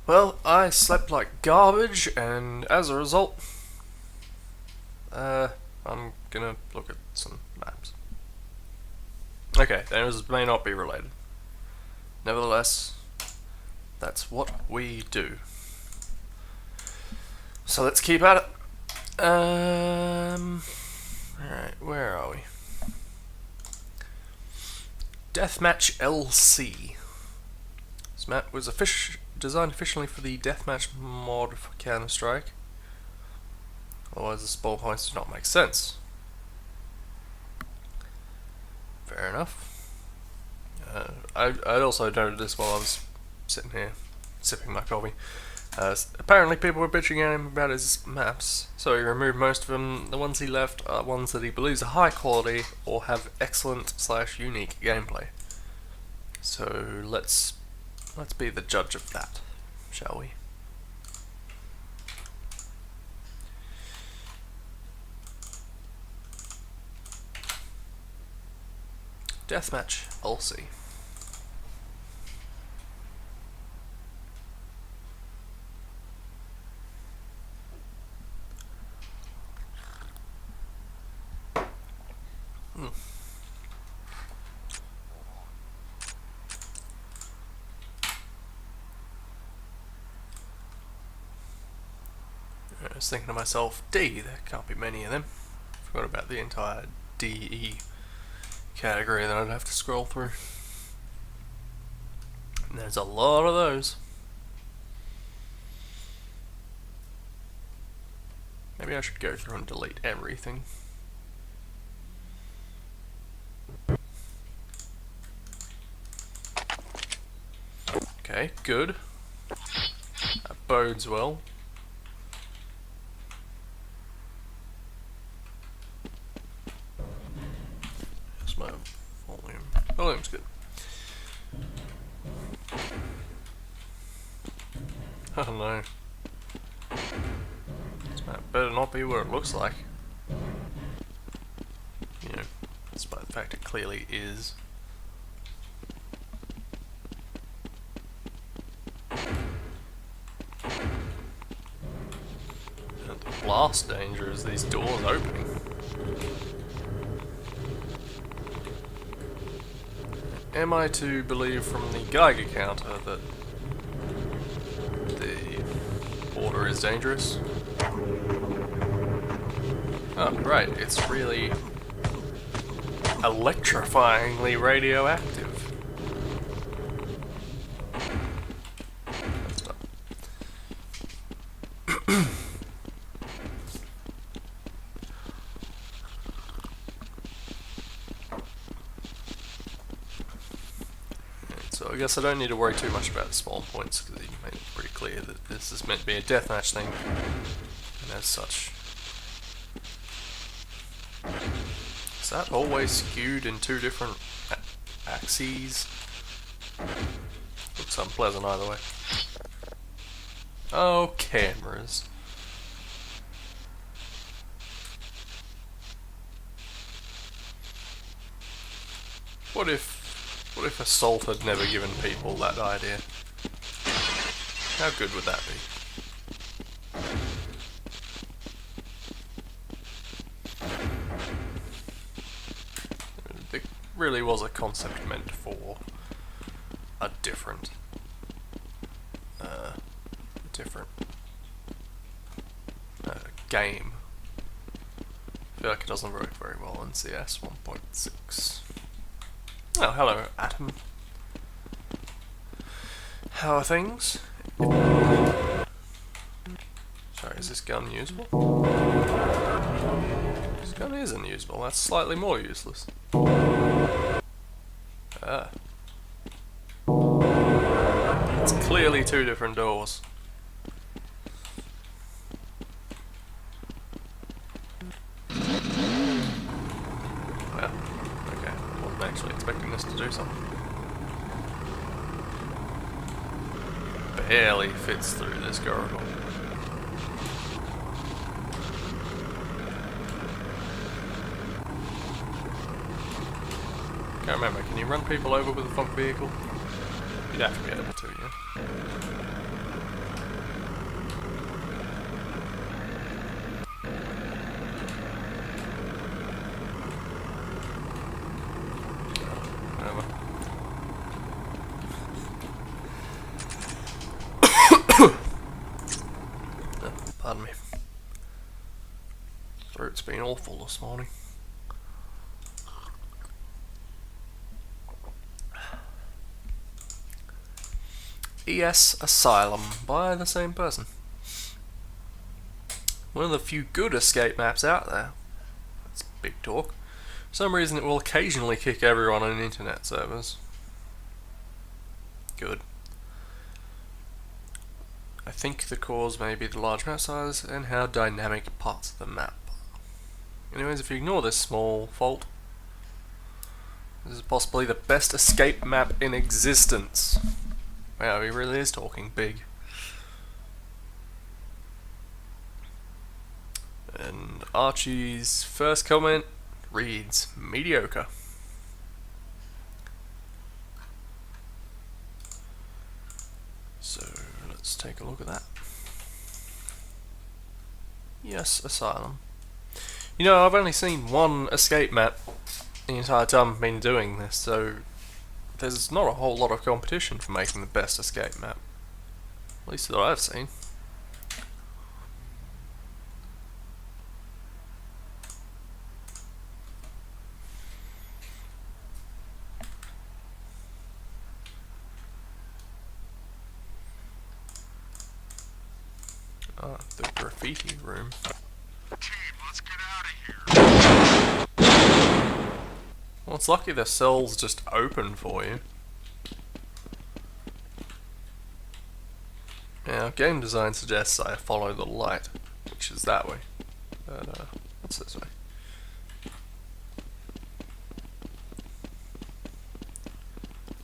Well, I slept like garbage, and as a result, I'm gonna look at some maps. Okay, those may not be related. Nevertheless, that's what we do. So let's keep at it. Alright, where are we? Deathmatch LC. This map was designed officially for the Deathmatch mod for Counter-Strike. Otherwise the spawn points do not make sense. Fair enough. I also noted this while I was sitting here sipping my coffee. Apparently people were bitching at him about his maps, so he removed most of them. The ones he left are ones that he believes are high quality or have excellent/unique gameplay. So let's be the judge of that, shall we? Deathmatch LC. I was thinking to myself, D, there can't be many of them. Forgot about the entire DE category that I'd have to scroll through. And there's a lot of those. Maybe I should go through and delete everything. Okay, good. That bodes well. Here's my volume. Volume's good. Oh no. That better not be what it looks like. You know, despite the fact it clearly is. And the blast danger is these doors opening. Am I to believe from the Geiger counter that the border is dangerous? Oh, right, it's really electrifyingly radioactive. That's dumb. So I guess I don't need to worry too much about the spawn points because he made it pretty clear that this is meant to be a deathmatch thing, and as such. Is that always skewed in two different axes? Looks unpleasant either way. Oh, cameras. What if Assault had never given people that idea? How good would that be? It really was a concept meant for a different game. I feel like it doesn't work very well in CS 1.6. Oh, hello, Atom. How are things? Sorry, is this gun usable? This gun is unusable, that's slightly more useless. Ah. It's clearly two different doors. Well, okay, I wasn't actually expecting this to do something. Barely fits through this corridor. Can't remember, can you run people over with a funk vehicle? You'd have to be able to, yeah. awful this morning. ES Asylum by the same person. One of the few good escape maps out there. That's big talk. For some reason it will occasionally kick everyone on internet servers. Good. I think the cause may be the large map size and how dynamic parts of the map are. Anyways, if you ignore this small fault, this is possibly the best escape map in existence. Wow, he really is talking big. And Archie's first comment reads, mediocre. So, let's take a look at that. Yes, Asylum. You know, I've only seen one escape map the entire time I've been doing this, so there's not a whole lot of competition for making the best escape map. At least that I've seen. Ah, the graffiti room. Team, let's get out of here. Well, it's lucky the cell's just open for you. Now, game design suggests I follow the light, which is that way. But, what's this way?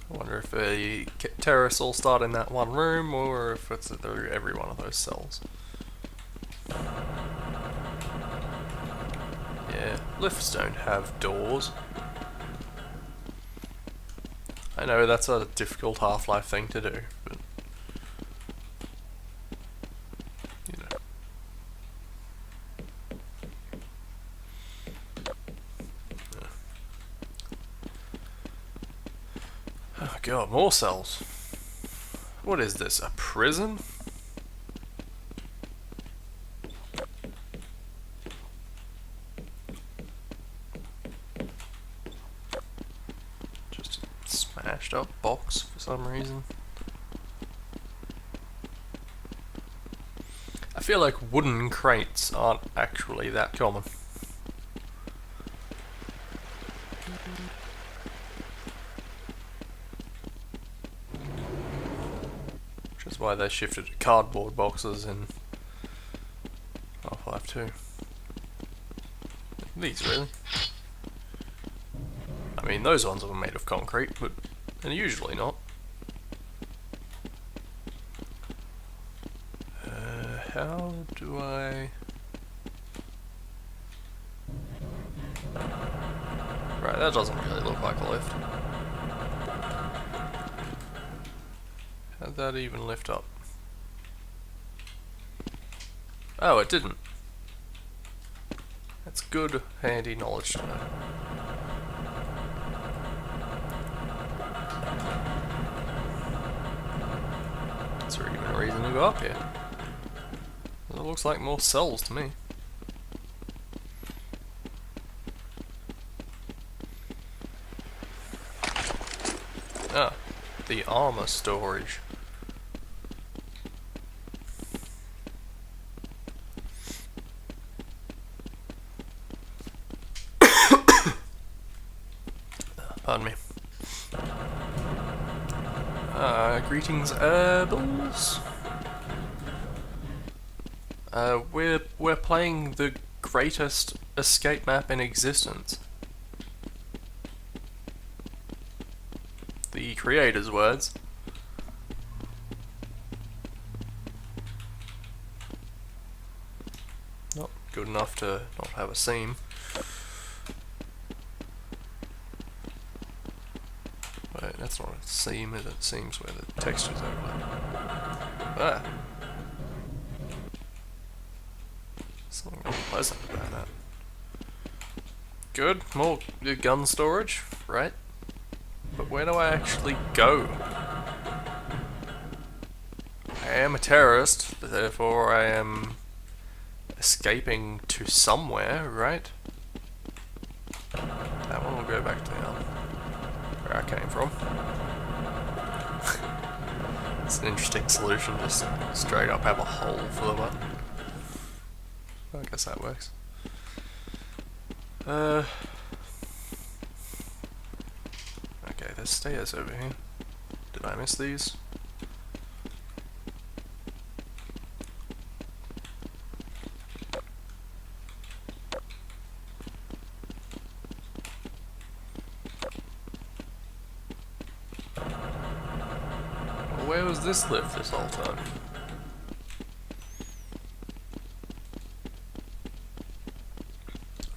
I wonder if the terrorists all start in that one room, or if it's through every one of those cells. Yeah, lifts don't have doors. I know that's a difficult Half-Life thing to do, but you know. Yeah. Oh god, more cells. What is this, a prison? Smashed up box for some reason. I feel like wooden crates aren't actually that common. Which is why they shifted to cardboard boxes in Half-Life 2. These really. I mean, those ones are made of concrete, but they're usually not. How do I... Right, that doesn't really look like a lift. How'd that even lift up? Oh, it didn't. That's good, handy knowledge to know. Is there even a reason to go up here? It looks like more cells to me. Ah, the armor storage. Pardon me. Greetings, Herbals. We're playing the greatest escape map in existence. The creator's words. Not good enough to not have a seam. Wait, that's not a seam, is it? Seams where the texture's overlap. Ah. Something unpleasant about that. Good, more gun storage, right? But where do I actually go? I am a terrorist, therefore I am escaping to somewhere, right? go back to where I came from. It's an interesting solution, just straight up have a hole for the button. I guess that works. Okay, there's stairs over here. Did I miss these? Where was this lift this whole time?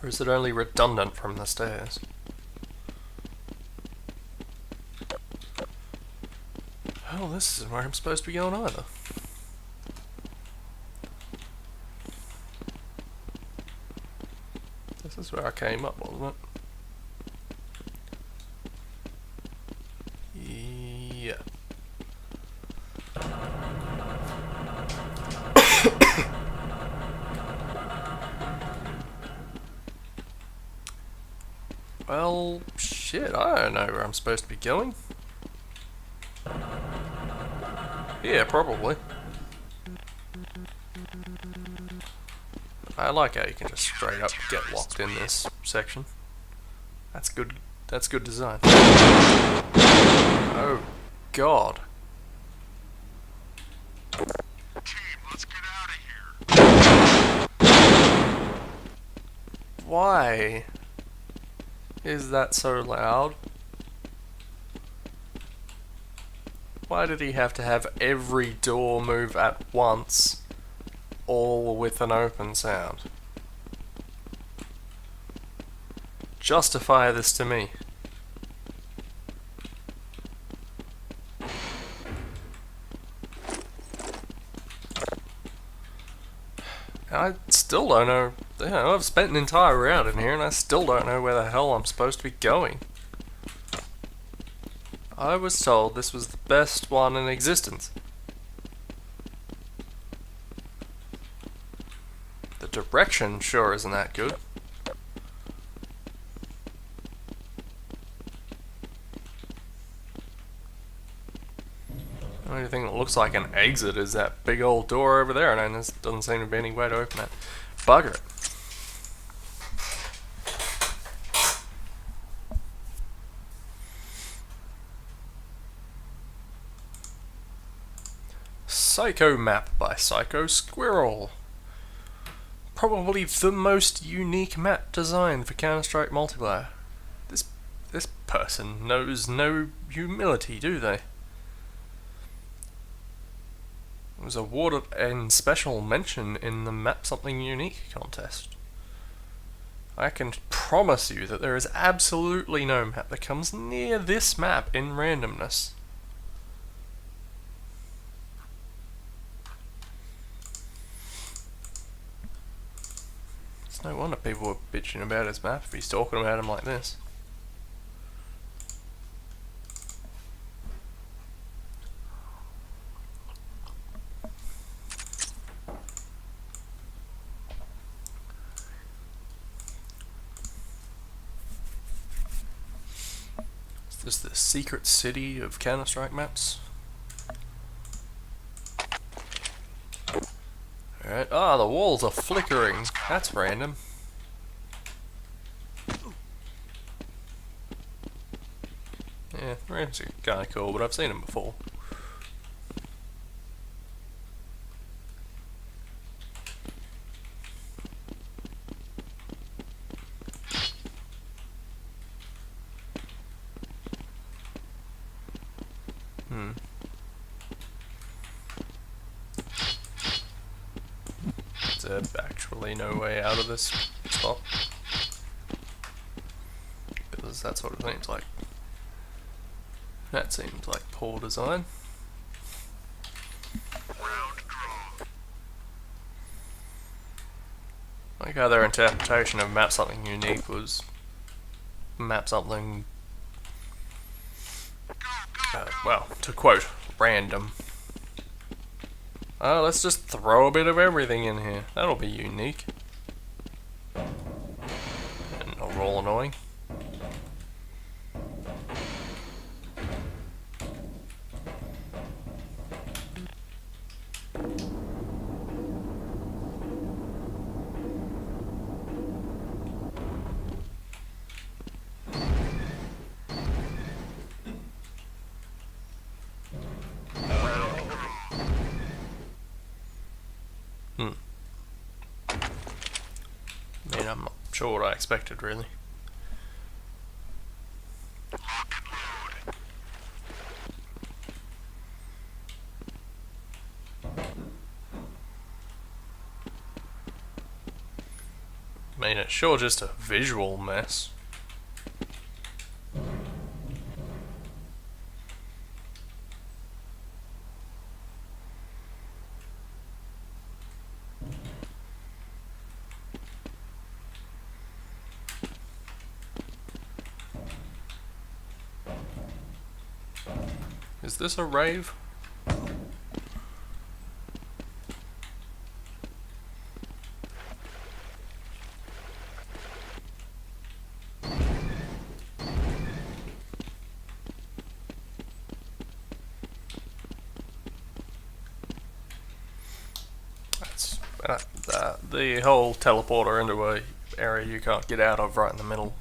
Or is it only redundant from the stairs? Oh, this isn't where I'm supposed to be going either. This is where I came up, wasn't it? Yeah. Well, shit, I don't know where I'm supposed to be going. Yeah, probably. I like how you can just straight up get locked in this section. That's good. That's good design. Oh, God. Team, let's get out of here. Why is that so loud? Why did he have to have every door move at once, all with an open sound? Justify this to me. I still don't know. I've spent an entire round in here and I still don't know where the hell I'm supposed to be going. I was told this was the best one in existence. The direction sure isn't that good. The only thing that looks like an exit is that big old door over there, and there doesn't seem to be any way to open it. Bugger it. Psycho Map by Psycho Squirrel. Probably the most unique map design for Counter-Strike multiplayer. This person knows no humility, do they? It was awarded a special mention in the Map Something Unique contest. I can promise you that there is absolutely no map that comes near this map in randomness. It's no wonder people were bitching about his map if he's talking about him like this. Is this the secret city of Counter-Strike maps? Alright, the walls are flickering. That's random. Yeah, randoms are kinda cool, but I've seen them before. Is there actually no way out of this spot? Because that's what it seems like. That seems like poor design. Round draw. Like how their interpretation of Map Something Unique was Map Something, well, to quote, random. Let's just throw a bit of everything in here. That'll be unique. And not all annoying. I'm not sure what I expected, really. Lock and load. I mean, it's sure just a visual mess. Is this a rave? That's the whole teleporter into a area you can't get out of right in the middle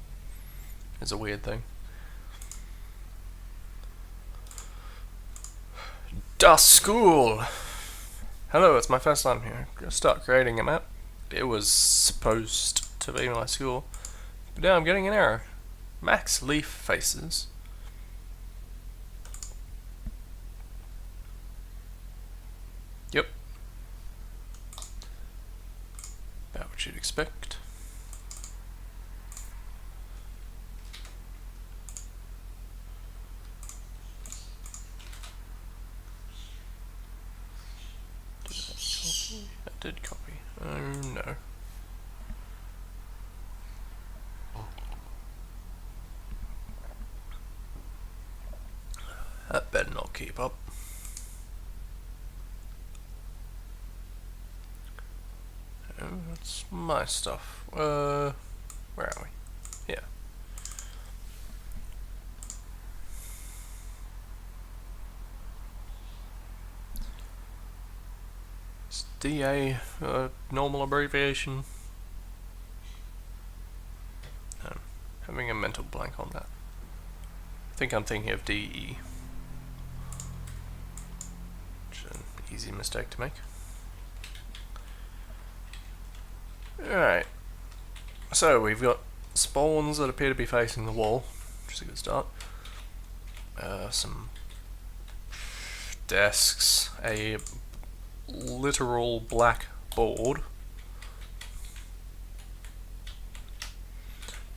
is a weird thing. Das School! Hello, it's my first time here. I'm gonna start creating a map. It was supposed to be my school, but now I'm getting an error. Max leaf faces. Yep. About what you'd expect. I did copy. Oh no. That better not keep up. Oh, that's my stuff. Where are we? Yeah. Is DA a normal abbreviation? I'm having a mental blank on that. I think I'm thinking of DE. Which is an easy mistake to make. Alright. So we've got spawns that appear to be facing the wall, which is a good start. Some desks, a literal black board,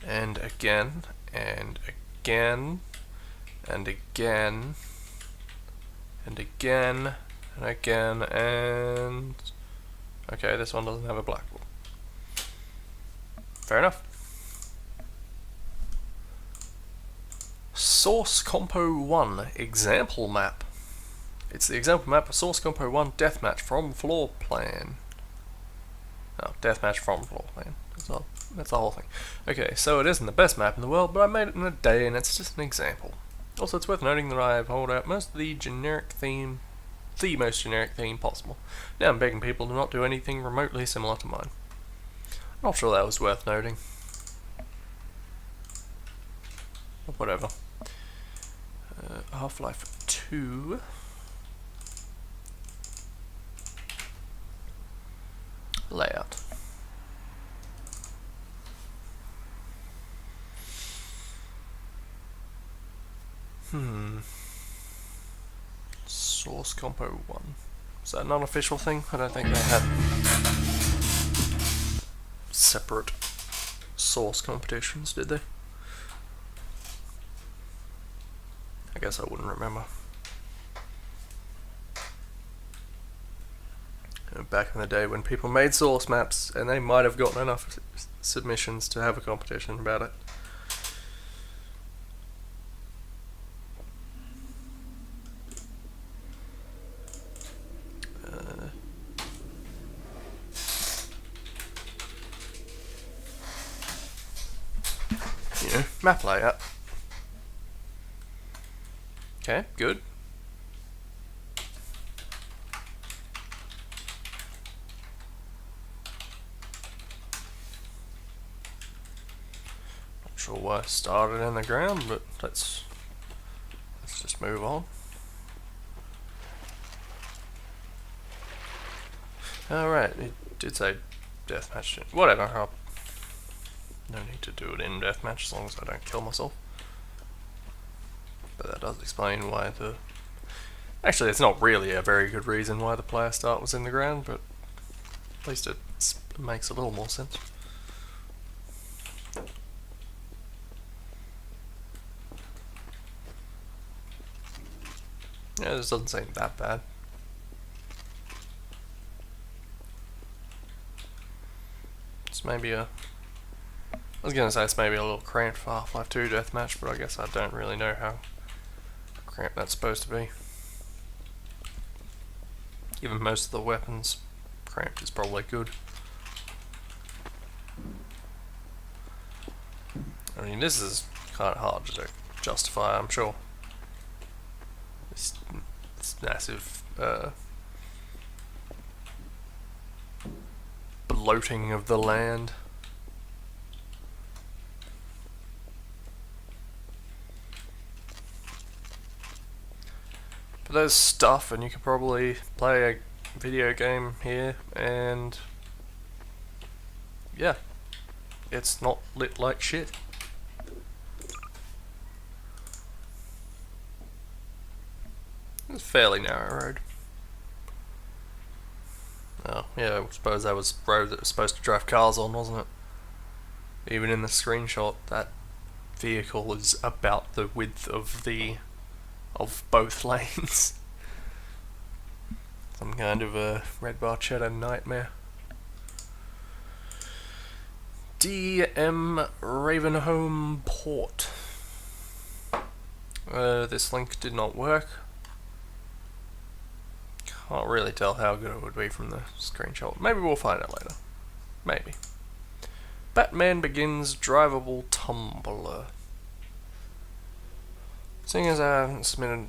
and again, and again, and again, and again, and again, and... okay, this one doesn't have a black board. Fair enough. Source Compo 1 example map. It's the example map of Source Compo 1 deathmatch from floor plan. Oh, deathmatch from floor plan. That's the whole thing. Okay, so it isn't the best map in the world, but I made it in a day and it's just an example. Also, it's worth noting that I have holdout most of the generic theme, the most generic theme possible. Now I'm begging people to not do anything remotely similar to mine. Not sure that was worth noting. But whatever. Half-Life 2. Layout. Source Compo 1. Is that an unofficial thing? I don't think they had separate source competitions, did they? I guess I wouldn't remember. Back in the day when people made source maps and they might have gotten enough submissions to have a competition about it. You know, map layout. Okay, good. Not sure why I started in the ground, but let's just move on. Alright, it did say deathmatch. Whatever, no need to do it in deathmatch as long as I don't kill myself. But that does explain why the... Actually, it's not really a very good reason why the player start was in the ground, but at least it makes a little more sense. Yeah, this doesn't seem that bad. It's maybe a... I was gonna say it's maybe a little cramped for Half-Life 2 deathmatch, but I guess I don't really know how cramped that's supposed to be. Even most of the weapons, cramped is probably good. I mean, this is kind of hard to justify, I'm sure. This massive bloating of the land. But there's stuff, and you can probably play a video game here, and yeah, it's not lit like shit. It's a fairly narrow road. Oh, yeah, I suppose that was road that was supposed to drive cars on, wasn't it? Even in the screenshot, that vehicle is about the width of both lanes. Some kind of a red bar cheddar nightmare. DM Ravenholm Port. This link did not work. Can't really tell how good it would be from the screenshot. Maybe we'll find out later. Maybe. Batman Begins drivable tumbler. Seeing as I haven't submitted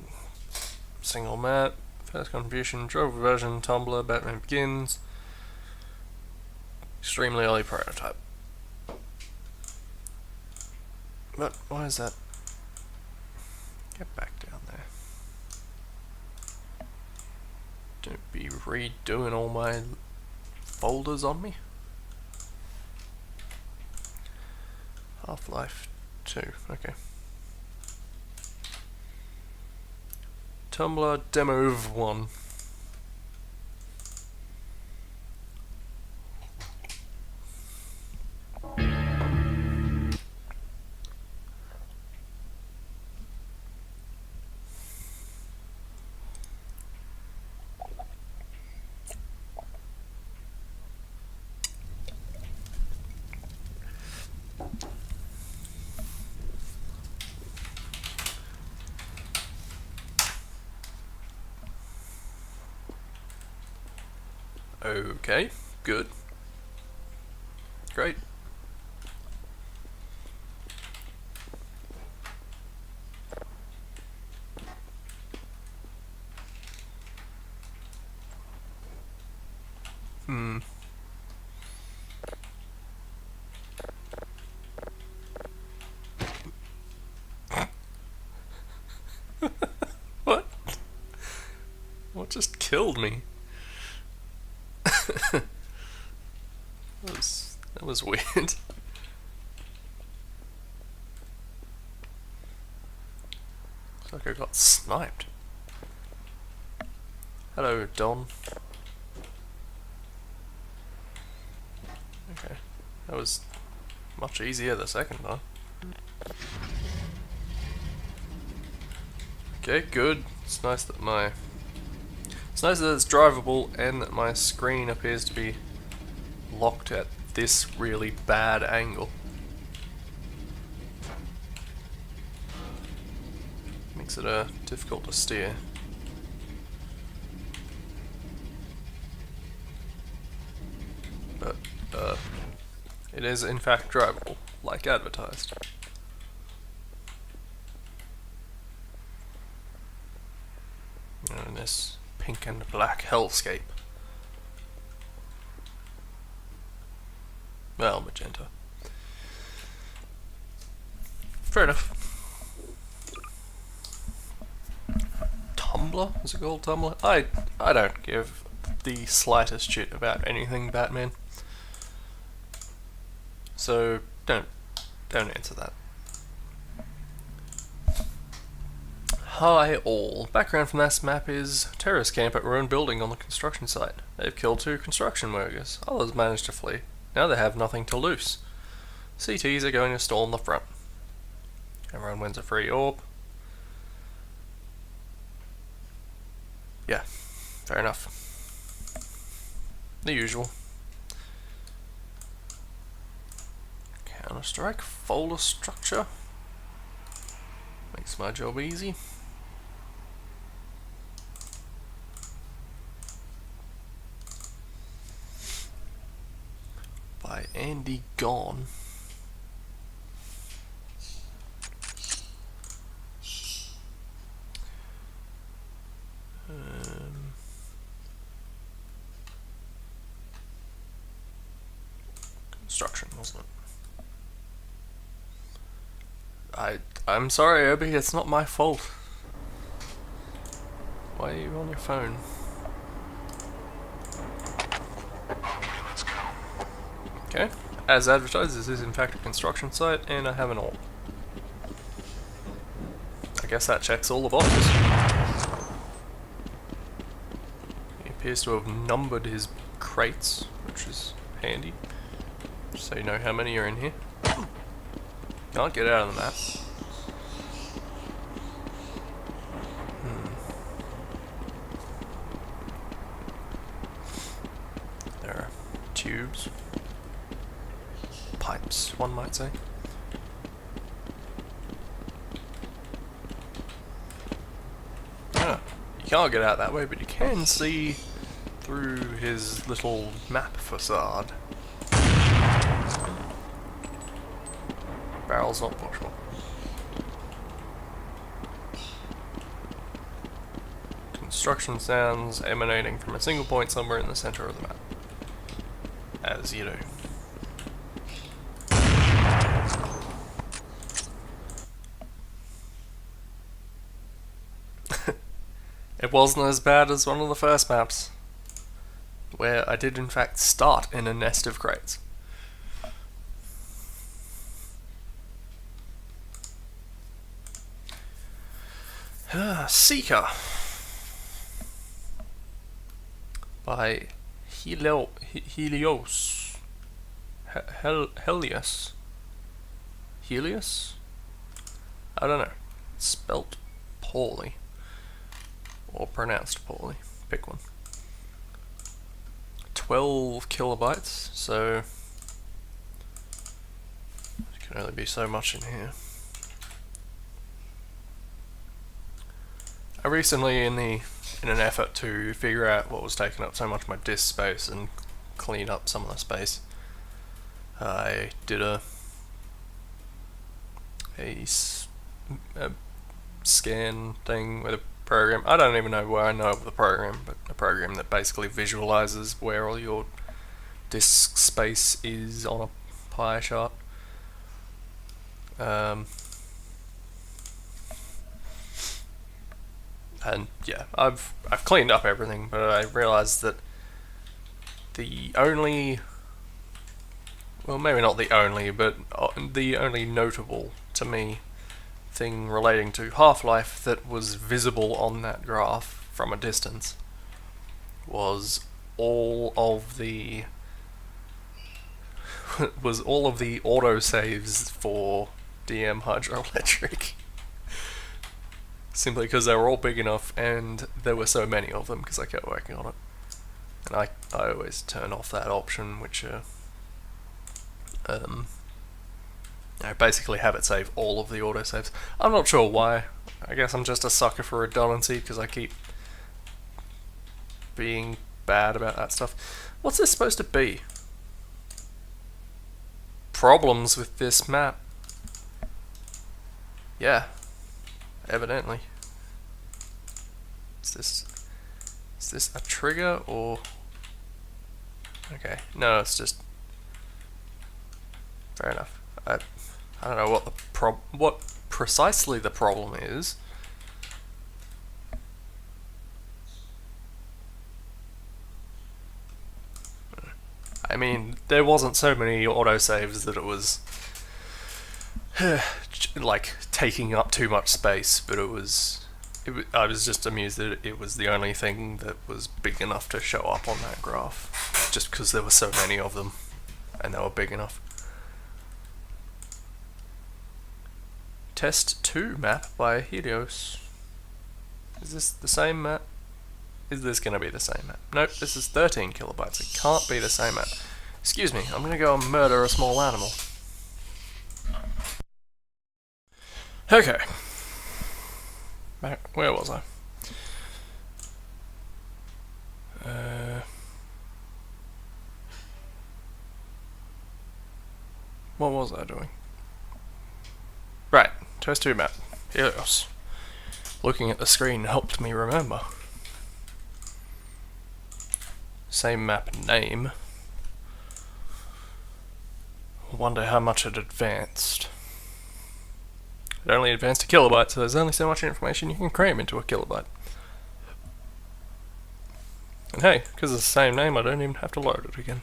a single map, first contribution, drivable version, tumbler, Batman Begins. Extremely early prototype. But why is that? Get back down there. Don't be redoing all my folders on me. Half-Life 2, okay. Tumblr Demo 1. Okay, good. Great. What? What just killed me? That was weird. Looks like I got sniped. Hello, Don. Okay, that was much easier the second time. Okay, good. It's nice that it's drivable and that my screen appears to be locked at this really bad angle. Makes it difficult to steer. But it is in fact drivable, like advertised. In this pink and black hellscape. Well, magenta. Fair enough. Tumblr? Is it called Tumblr? I don't give the slightest shit about anything Batman. So don't don't answer that. Hi all. Background from this map is terrorist camp at ruined building on the construction site. They've killed 2 construction workers. Others managed to flee. Now they have nothing to lose. CTs are going to storm the front. Everyone wins a free orb. Yeah, fair enough. The usual. Counter-Strike, folder structure. Makes my job easy. By Andy Gone. Construction, wasn't it? I'm sorry, Obi, it's not my fault. Why are you on your phone? Okay, let's go. Okay. As advertised, this is in fact a construction site, and I have an orb. I guess that checks all the boxes. He appears to have numbered his crates, which is handy. Just so you know how many are in here. Can't get out of the map. There are tubes. Pipes, one might say. Ah, you can't get out that way, but you can see through his little map facade. Barrel's not pushable. Construction sounds emanating from a single point somewhere in the center of the map. As you do. It wasn't as bad as one of the first maps, where I did in fact start in a nest of crates. Seeker by Helios. Helios? Helios? I don't know. It's spelt poorly. Or pronounced poorly. Pick one. 12 kilobytes, so there can only be so much in here. I recently, in an effort to figure out what was taking up so much of my disk space and clean up some of the space, I did a scan thing with a program. I don't even know where I know of the program, but a program that basically visualizes where all your disk space is on a pie chart. And yeah, I've cleaned up everything, but I realized that the only, well, maybe not the only, but the only notable to me thing relating to Half-Life that was visible on that graph from a distance was all of the autosaves for DM Hydroelectric. Simply because they were all big enough and there were so many of them because I kept working on it. And I always turn off that option, which I basically have it save all of the autosaves. I'm not sure why. I guess I'm just a sucker for redundancy because I keep being bad about that stuff. What's this supposed to be? Problems with this map. Yeah. Evidently. Is this a trigger or... Okay, no, it's just... Fair enough. I don't know what precisely the problem is. I mean, there wasn't so many autosaves that it was like taking up too much space, but I was just amused that it was the only thing that was big enough to show up on that graph, just because there were so many of them, and they were big enough. Test 2 map by Helios. Is this the same map? Is this going to be the same map? Nope, this is 13 kilobytes. It can't be the same map. Excuse me, I'm going to go and murder a small animal. Okay. Where was I? What was I doing? Right, test 2 map. Helios. Looking at the screen helped me remember. Same map name. Wonder how much it advanced. It only advanced a kilobyte, so there's only so much information you can cram into a kilobyte. And hey, because it's the same name, I don't even have to load it again.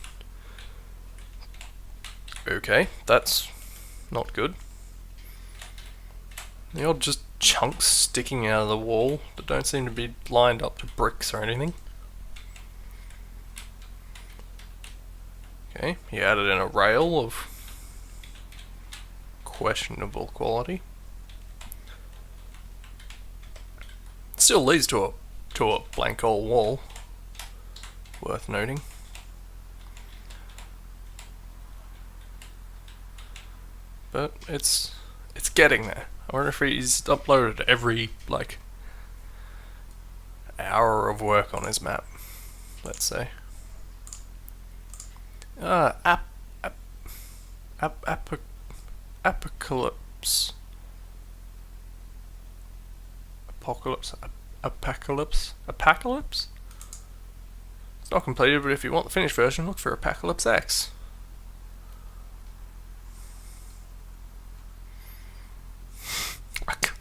Okay, that's not good. The odd just chunks sticking out of the wall that don't seem to be lined up to bricks or anything. Okay, he added in a rail of questionable quality. Still leads to a blank old wall. Worth noting. But it's getting there. I wonder if he's uploaded every like hour of work on his map. Let's say. Apocalypse. Apocalypse? It's not completed, but if you want the finished version, look for Apocalypse X.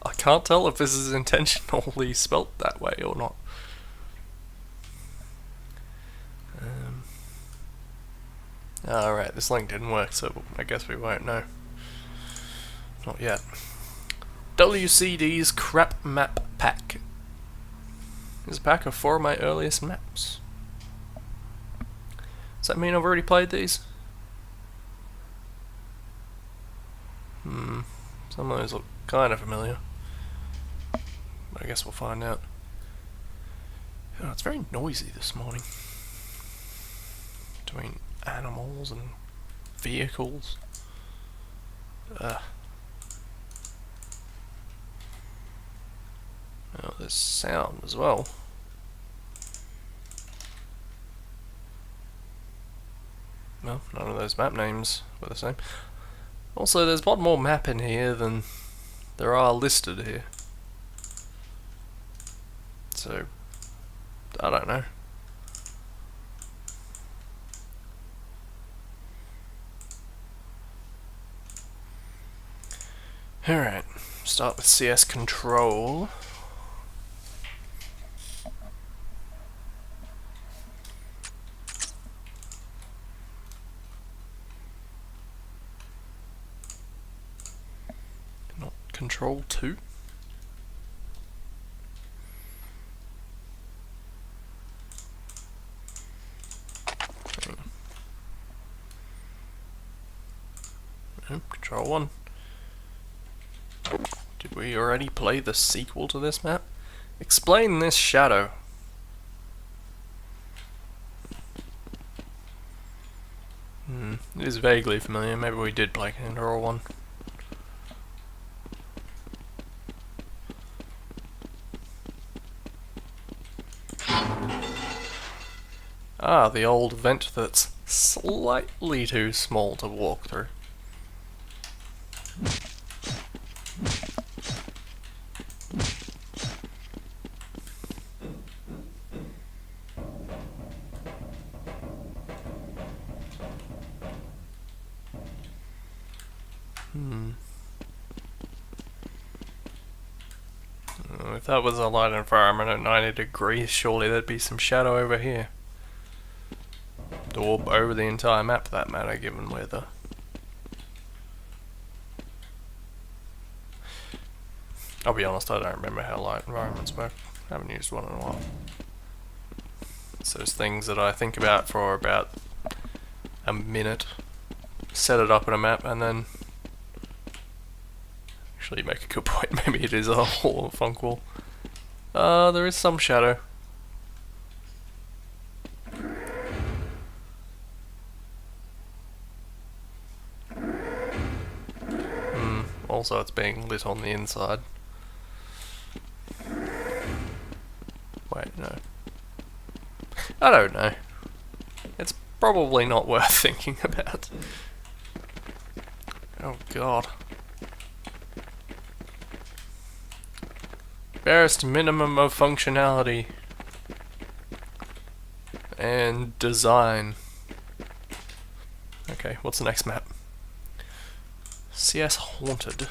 I can't tell if this is intentionally spelt that way or not. Alright, this link didn't work, so I guess we won't know. Not yet. WCD's Crap Map Pack. There's a pack of 4 of my earliest maps. Does that mean I've already played these? Some of those look kind of familiar. But I guess we'll find out. Oh, it's very noisy this morning. Between animals and vehicles. Oh, there's sound as well. Well, none of those map names were the same. Also, there's one more map in here than there are listed here. So, I don't know. Alright, start with CS control. Not control 2. Control 1. Did we already play the sequel to this map? Explain this shadow. It is vaguely familiar. Maybe we did play Control 1. Ah, the old vent that's slightly too small to walk through. If that was a light environment at 90 degrees, surely there'd be some shadow over here. Or over the entire map for that matter, given where the I'll be honest, I don't remember how light environments work. I haven't used one in a while. It's those things that I think about for about a minute, set it up in a map, and then actually you make a good point. Maybe it is a whole funk wall. There is some shadow. Also, it's being lit on the inside. Wait, no. I don't know. It's probably not worth thinking about. Oh god. Barest minimum of functionality and design. Okay, what's the next map? CS Haunted.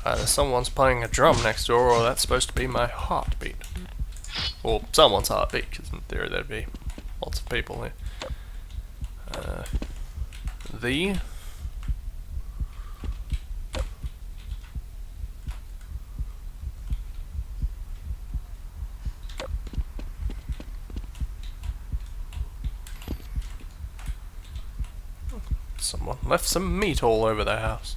Either someone's playing a drum next door, or that's supposed to be my heartbeat. Or someone's heartbeat, because in theory there'd be lots of people here. Someone left some meat all over their house.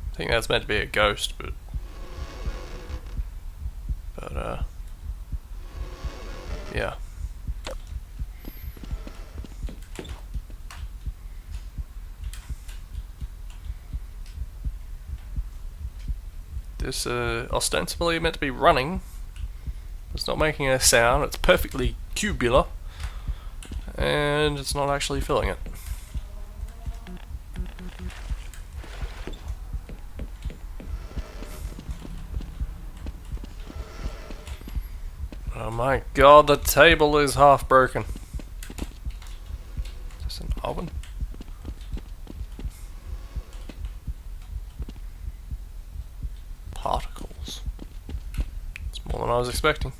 I think that's meant to be a ghost, but yeah. This ostensibly meant to be running. It's not making a sound. It's perfectly cubular, and it's not actually filling it. Oh my god, the table is half broken. Is this an oven? Particles. It's more than I was expecting.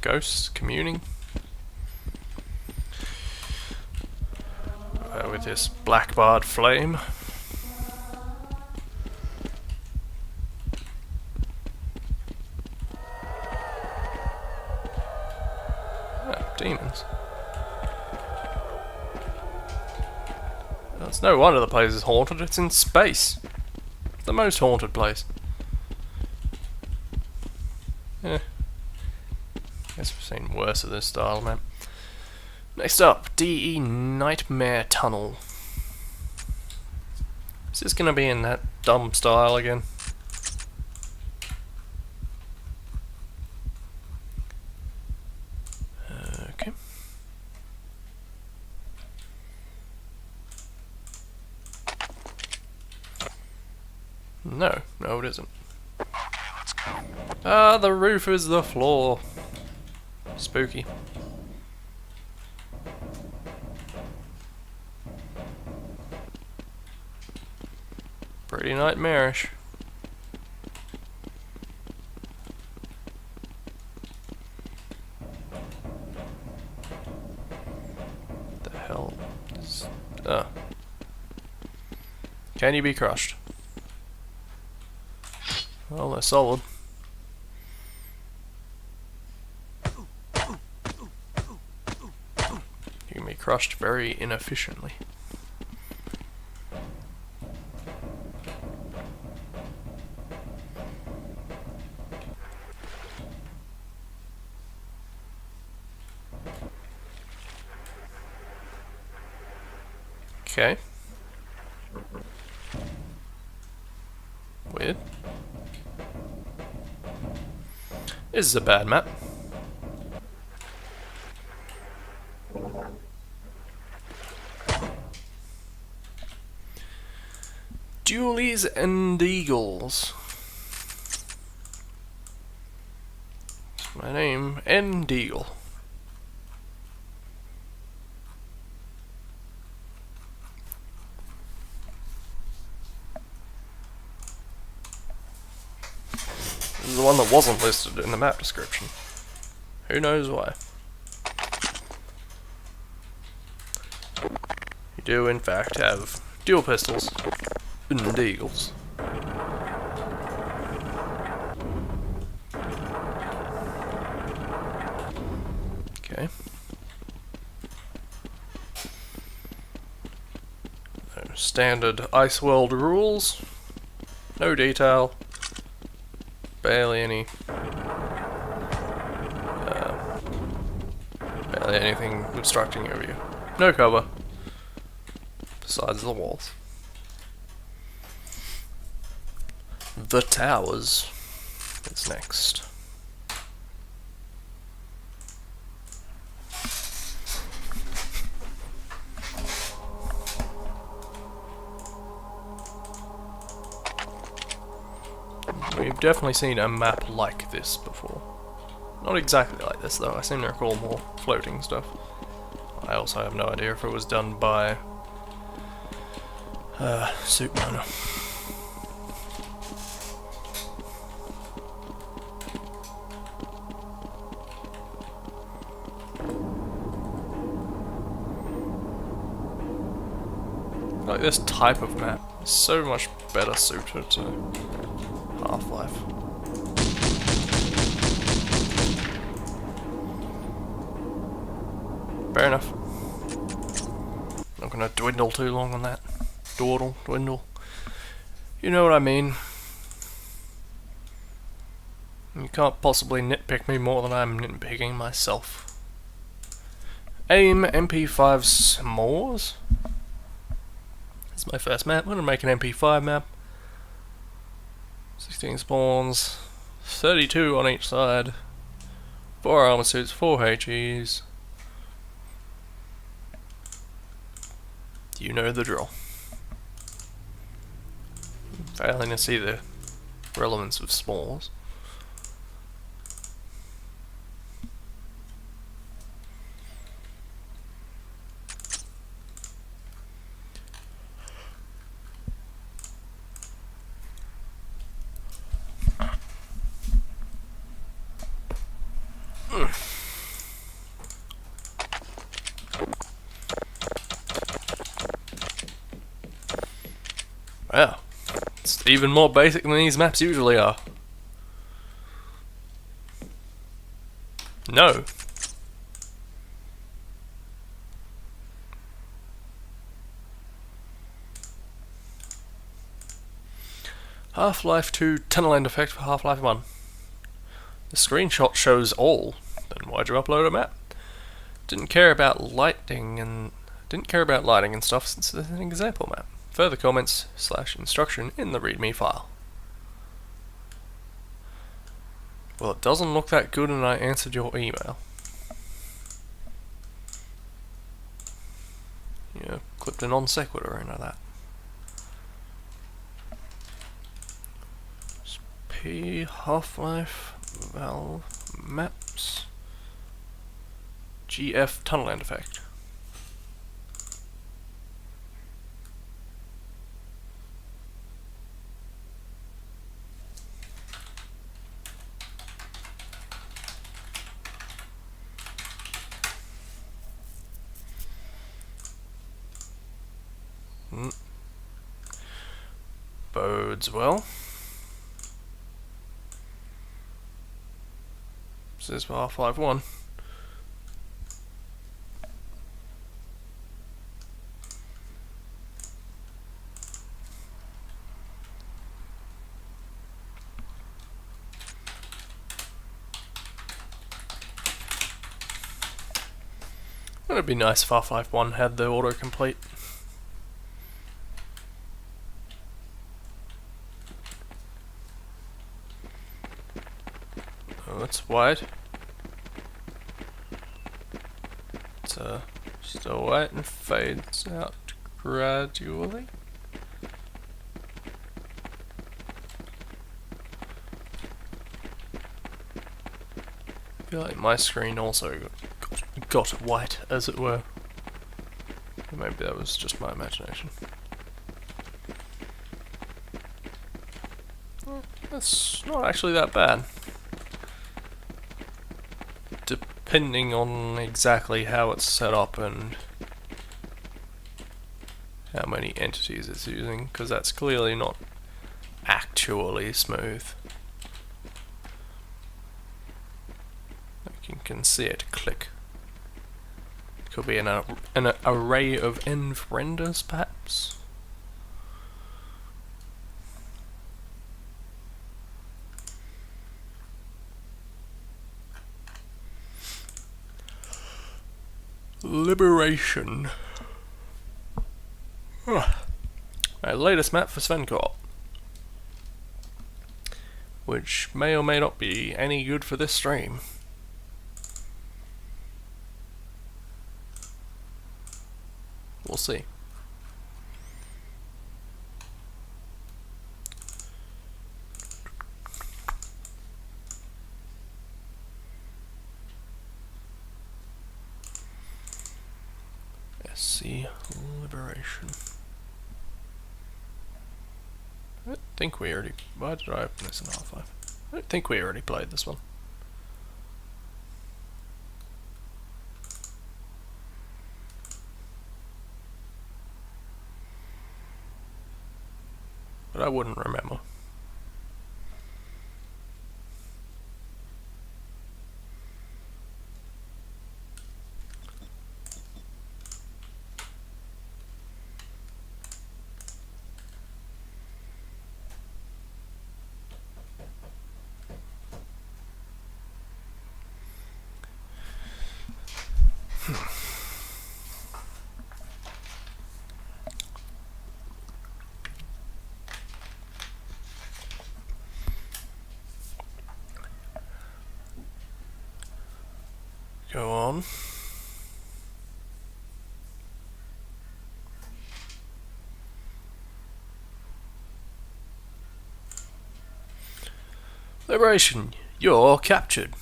Ghosts communing with this black barred flame. Demons. It's no wonder the place is haunted. It's in space. It's the most haunted place. Yeah. Guess we've seen worse of this style, man. Next up, DE Nightmare Tunnel. Is this gonna be in that dumb style again? Okay. No, it isn't. Okay, let's go. Ah, the roof is the floor. Spooky. Pretty nightmarish. What the hell is... Can you be crushed? Well, they're solid. You can be crushed very inefficiently. Okay. Weird. This is a bad map. Dualies and Eagles. That's my name, End Eagle. This is the one that wasn't listed in the map description. Who knows why? You do, in fact, have dual pistols and eagles. Okay. Standard Ice World rules. No detail. Barely any. Barely anything obstructing your view. No cover. Besides the walls. The towers is next. We've definitely seen a map like this before. Not exactly like this though, I seem to recall more floating stuff. I also have no idea if it was done by Superman. Like this type of map is so much better suited to Half-Life. Fair enough. Not gonna dwindle too long on that. Dwindle. You know what I mean. You can't possibly nitpick me more than I'm nitpicking myself. AIM MP5 s'mores. This is my first map. I'm gonna make an MP5 map. 16 spawns, 32 on each side, 4 armor suits, 4 HEs. You know the drill. Failing to see the relevance of spawns. Wow, it's even more basic than these maps usually are. No. Half-Life 2 tunnel end effect for Half-Life 1. The screenshot shows all. Then why'd you upload a map? Didn't care about lighting and stuff since it's an example map. Further comments / instruction in the readme file. Well, it doesn't look that good and I answered your email. Yeah, clipped a non sequitur into that. P Half-Life Valve Maps GF tunnel end effect. Bodes well. This is for Half-Life 1. It'd be nice if Half-Life 1 had the autocomplete. That's white. It's still white and fades out gradually. I feel like my screen also got white, as it were. Maybe that was just my imagination. Well, that's not actually that bad. Depending on exactly how it's set up and how many entities it's using, because that's clearly not actually smooth. You can see it click. It could be an array of env renders, perhaps. Liberation. My latest map for Svencorp, which may or may not be any good for this stream. We'll see. SC Liberation. I don't think we already... Why did I open this in R5? I don't think we already played this one. But I wouldn't remember. Go on. Liberation, you're captured.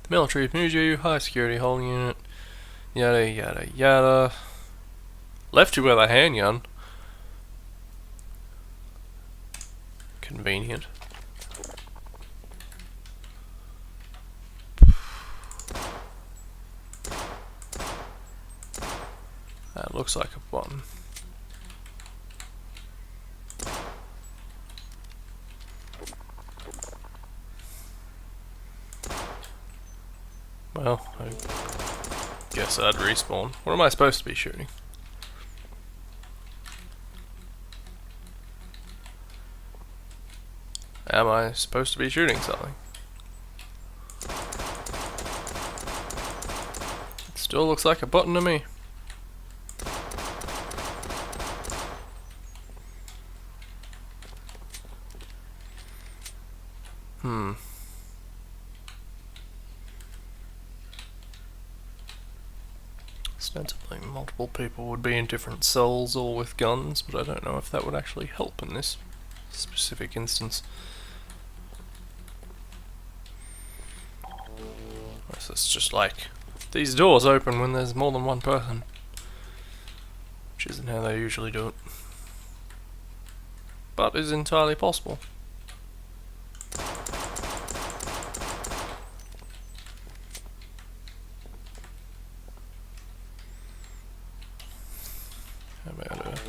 The military has moved you, high security holding unit, yada yada yada. Left you with a handgun. Convenient. That looks like a button. Well, I guess I'd respawn. What am I supposed to be shooting? Am I supposed to be shooting something? It still looks like a button to me. Ostensibly, multiple people would be in different cells all with guns, but I don't know if that would actually help in this specific instance. It's just like, these doors open when there's more than one person, which isn't how they usually do it, but is entirely possible. How about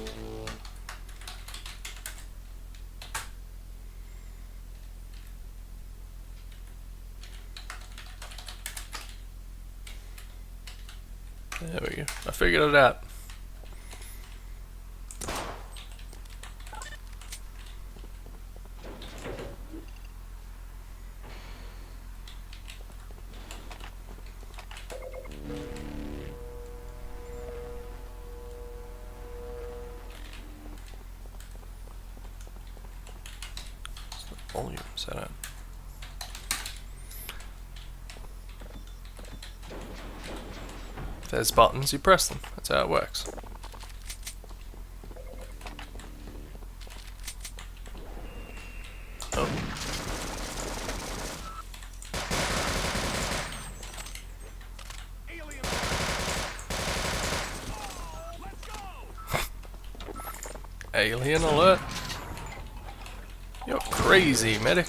there we go. I figured it out. Volume set up. there's buttons, you press them. That's how it works. Oh. Alien alert! You're crazy, medic.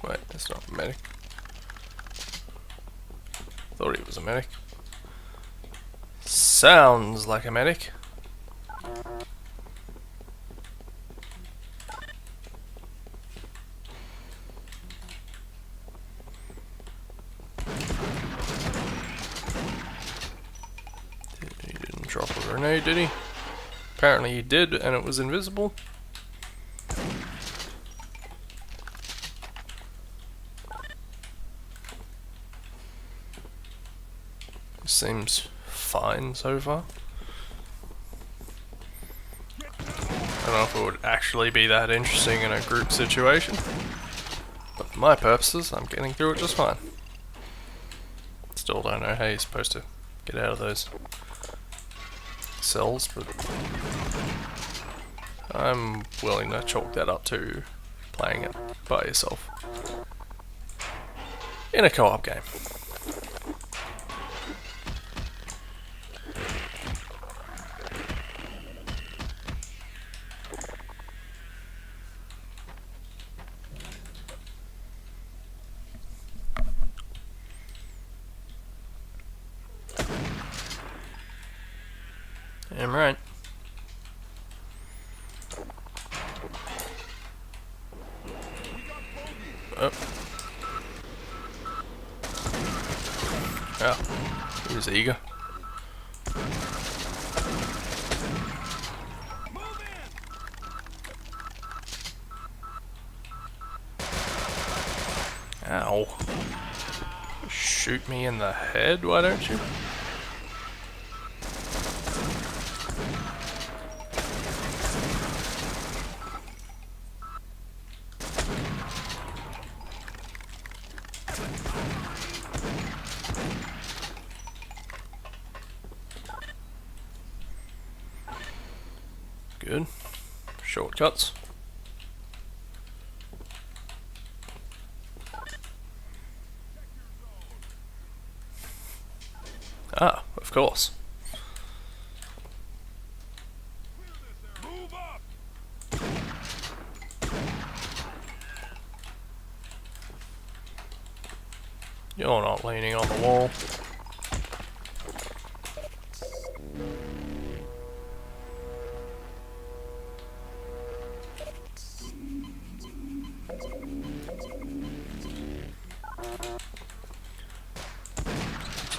Wait, that's not a medic. Thought he was a medic. Sounds like a medic. He didn't drop a grenade, did he? Apparently he did, and it was invisible. Seems fine so far. I don't know if it would actually be that interesting in a group situation, but for my purposes, I'm getting through it just fine. Still don't know how you're supposed to get out of those cells, but I'm willing to chalk that up to playing it by yourself in a co-op game. I'm right. Oh. Oh. He was eager. Ow. Shoot me in the head, why don't you? Good. Shortcuts. Ah, of course. You're not leaning on the wall.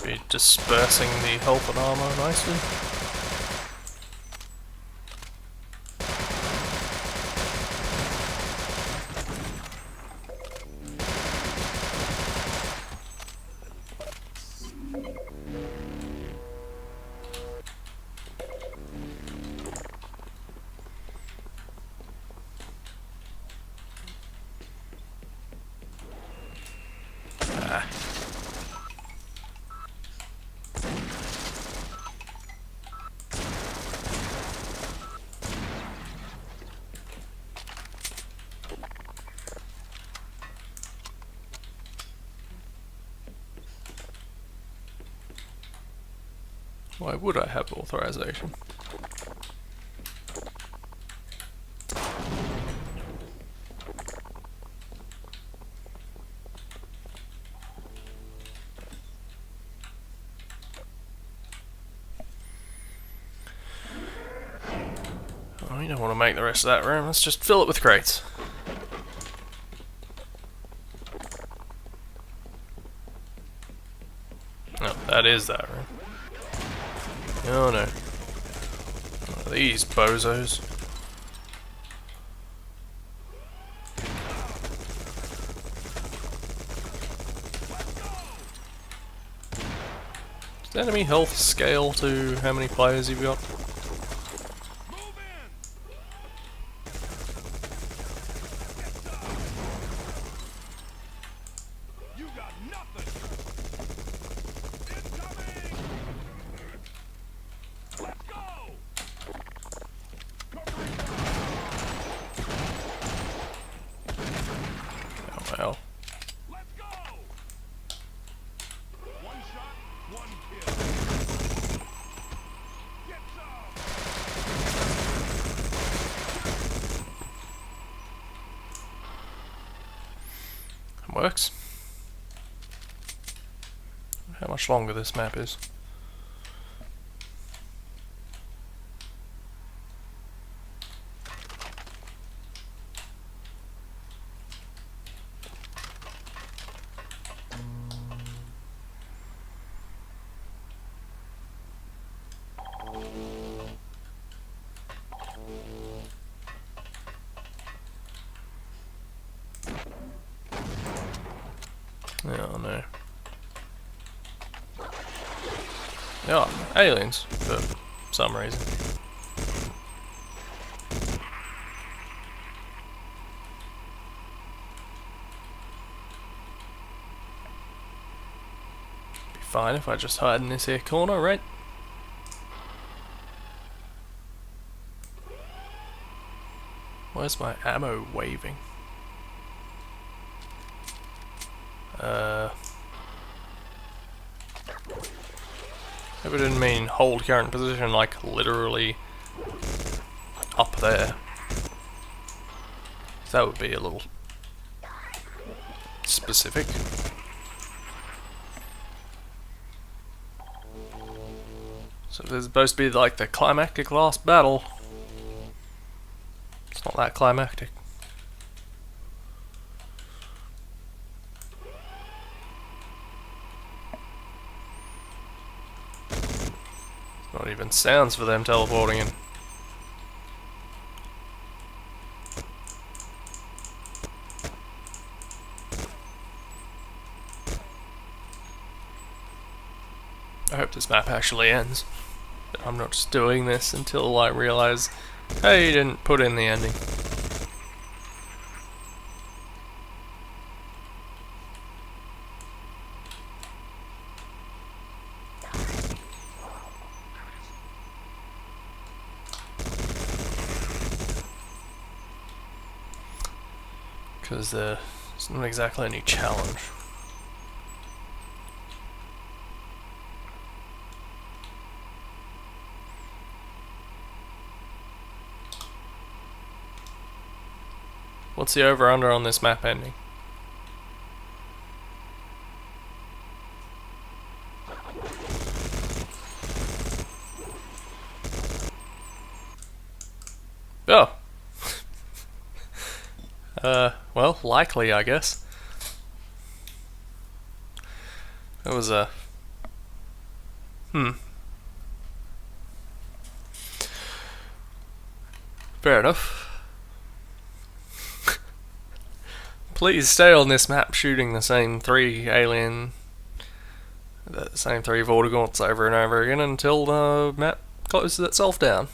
Be dispersing the health and armor nicely. Ah. Why would I have authorization? Oh, you don't want to make the rest of that room, let's just fill it with crates. No, that is that room. Oh no. Oh, these bozos. Does the enemy health scale to how many players you've got? Oh well. Works. How much longer this map is. Oh no. Oh, aliens, for some reason. Be fine if I just hide in this here corner, right? Where's my ammo waving? Hope it didn't mean hold current position, like literally up there. That would be a little specific. So this is supposed to be like the climactic last battle. It's not that climactic. Not even sounds for them teleporting in. I hope this map actually ends. I'm not just doing this until I realize, hey, you didn't put in the ending. Because it's not exactly any challenge. What's the over-under on this map ending? Oh! Well, likely, I guess. That was a... Fair enough. Please stay on this map shooting the same three Vortigaunts over and over again until the map closes itself down.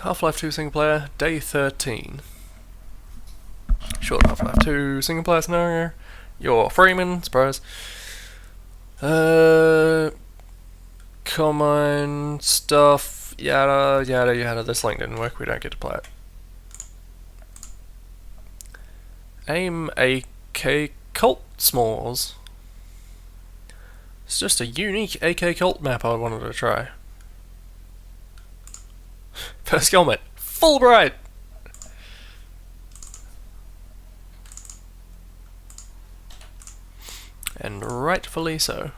Half-Life 2 single player, day 13. Short Half-Life 2 single player scenario. You're Freeman, surprise. Common stuff, yada yada yada. This link didn't work, we don't get to play it. Aim AK Cult S'mores. It's just a unique AK Cult map I wanted to try. First comment, Fulbright! And rightfully so.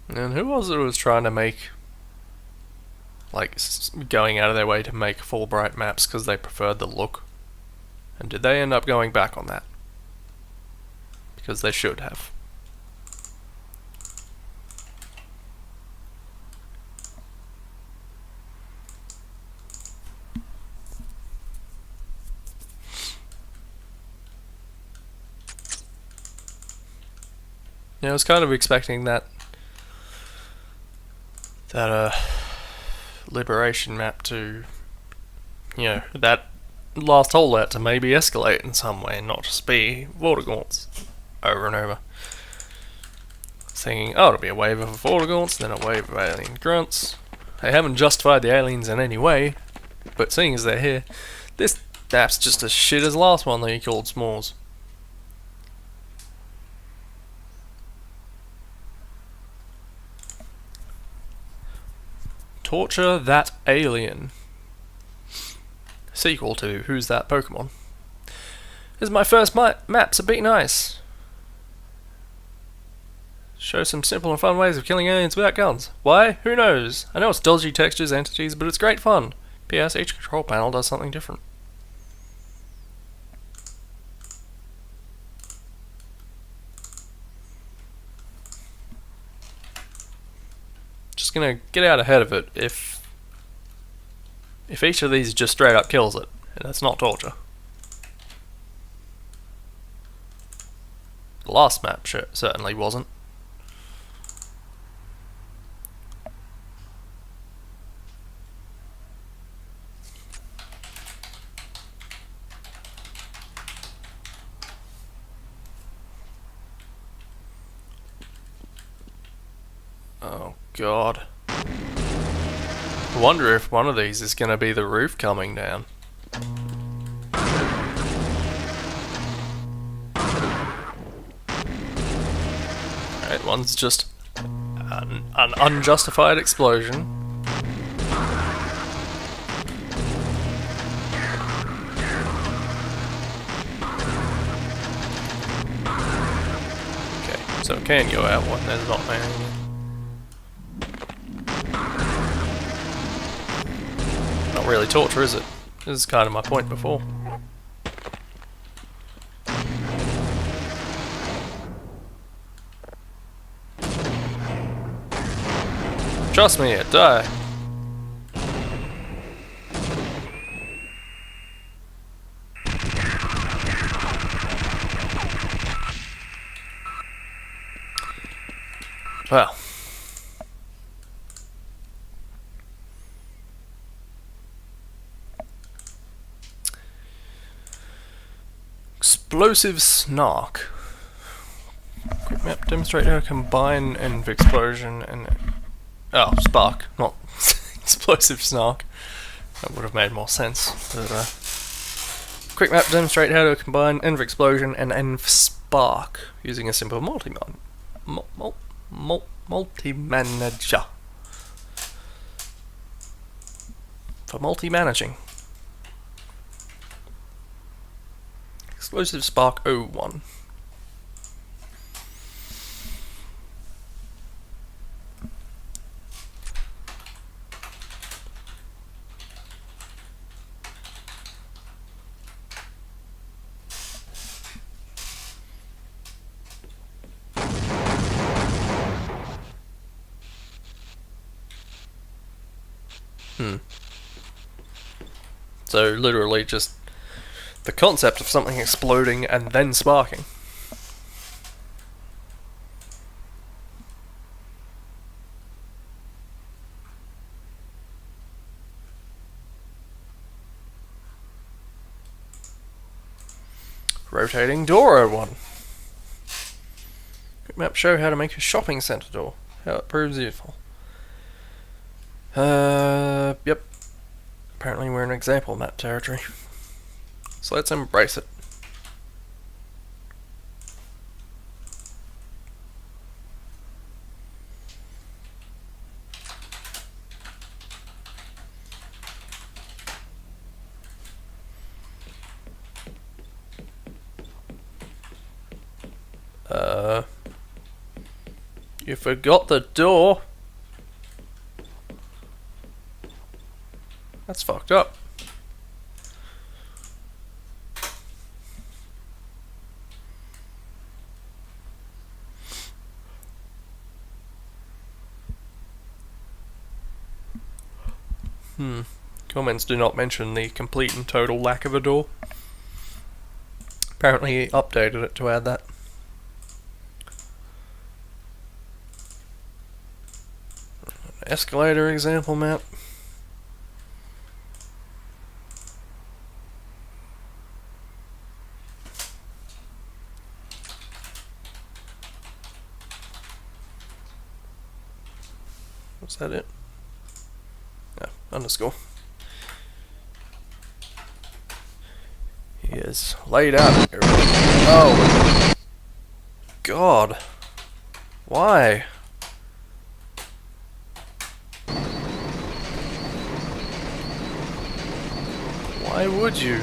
And who was it who was trying to make, like, going out of their way to make Fulbright maps because they preferred the look? And did they end up going back on that? Because they should have. Yeah, I was kind of expecting that that liberation map to, that last holdout to maybe escalate in some way and not just be Vortigaunts over and over. Thinking, oh, it'll be a wave of Vortigaunts, then a wave of alien grunts. They haven't justified the aliens in any way, but seeing as they're here, this map's just as shit as the last one that he called S'mores. Torture That Alien. Sequel to Who's That Pokemon. This is my first map, so be nice. Show some simple and fun ways of killing aliens without guns. Why? Who knows? I know it's dodgy textures, entities, but it's great fun. P.S. Each control panel does something different. Just gonna get out ahead of it if each of these just straight up kills it, and that's not torture. The last map certainly wasn't. Oh god. I wonder if one of these is gonna be the roof coming down. Alright, one's just an unjustified explosion. Okay, so it can go out when there's not anything. Not really torture, is it? This is kind of my point before. Trust me, it die. Well. Explosive Snark. Quick map demonstrate how to combine ENV explosion and spark, not explosive snark. That would have made more sense. But, quick map demonstrate how to combine ENV explosion and ENV spark using a simple multi-manager for multi-managing. Explosive Spark 01. So literally just the concept of something exploding and then sparking. Rotating door 01. Quick map show how to make a shopping centre door. How it proves useful. Yep. Apparently we're in example map territory. So let's embrace it. You forgot the door. That's fucked up. Comments do not mention the complete and total lack of a door. Apparently he updated it to add that. escalator example map. Was that it? No, underscore. He is laid out. Oh, God. Why? Why would you?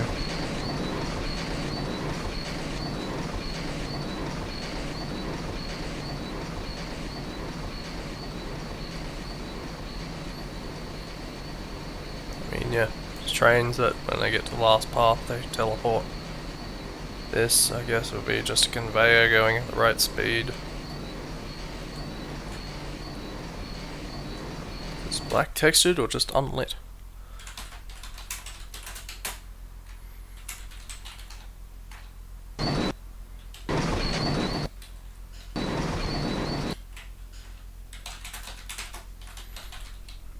I mean, yeah, it's trains that when they get to the last path they teleport. This, I guess, would be just a conveyor going at the right speed. Is it black textured or just unlit?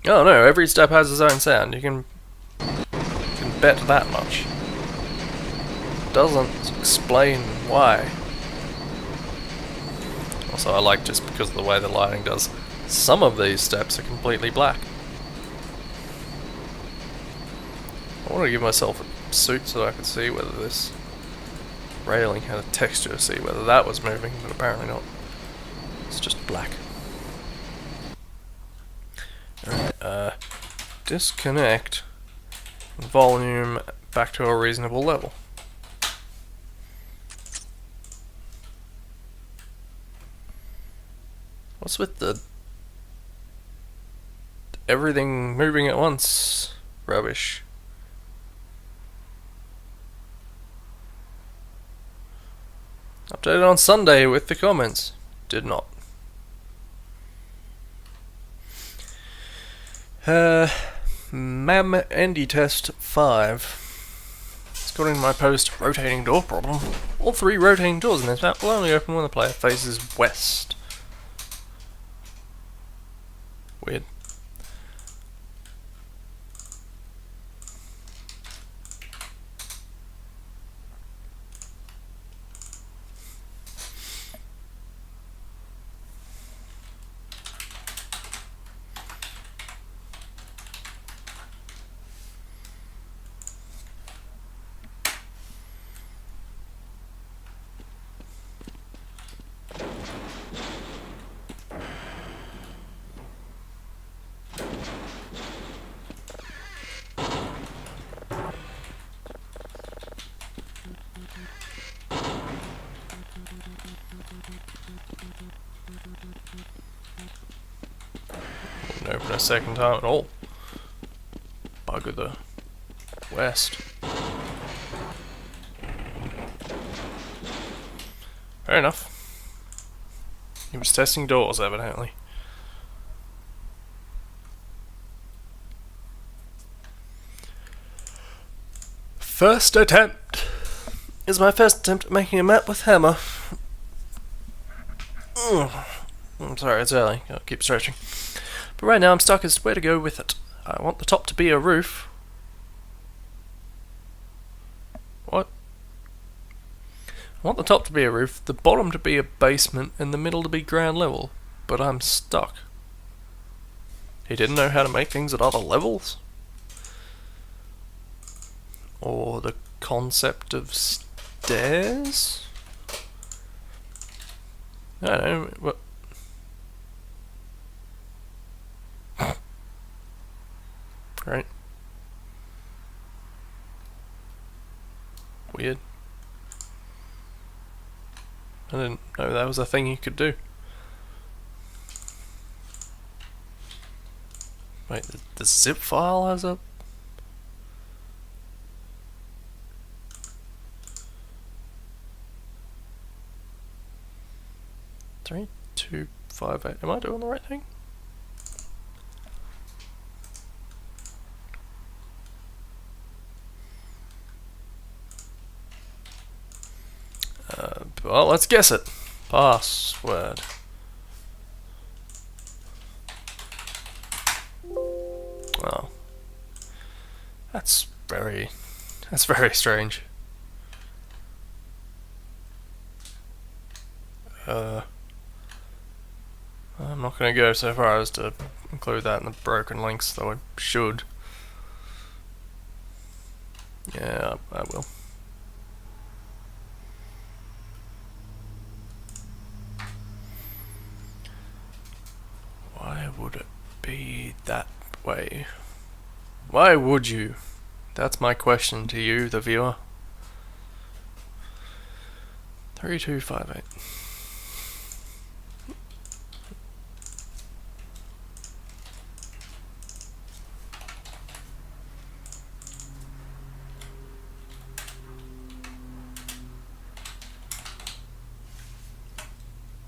Oh no, every step has its own sound. You can bet that much. Doesn't explain why. Also, I like just because of the way the lighting does. Some of these steps are completely black. I want to give myself a suit so I can see whether this railing had a texture, see whether that was moving, but apparently not. It's just black. Alright, disconnect volume back to a reasonable level. What's with the everything moving at once rubbish? Updated on Sunday with the comments. Did not. MAM Andy test 5. According to my post, rotating door problem. All 3 rotating doors in this map will only open when the player faces west. Weird. Didn't open a second time at all. Bugger the west. Fair enough. He was testing doors, evidently. First attempt. Is my first attempt at making a map with hammer. I'm sorry, it's early. I'll keep stretching. But right now I'm stuck as to where to go with it. I want the top to be a roof. What? I want the top to be a roof, the bottom to be a basement, and the middle to be ground level. But I'm stuck. He didn't know how to make things at other levels? Or the concept of stairs? I don't know, what? Right. Weird. I didn't know that was a thing you could do. Wait, the zip file has a... Three, 2, 5, 8. Am I doing the right thing? Well, let's guess it. Password. Well, that's very strange. I'm not going to go so far as to include that in the broken links, though I should. Yeah, I will. Why would it be that way? Why would you? That's my question to you, the viewer. 3258.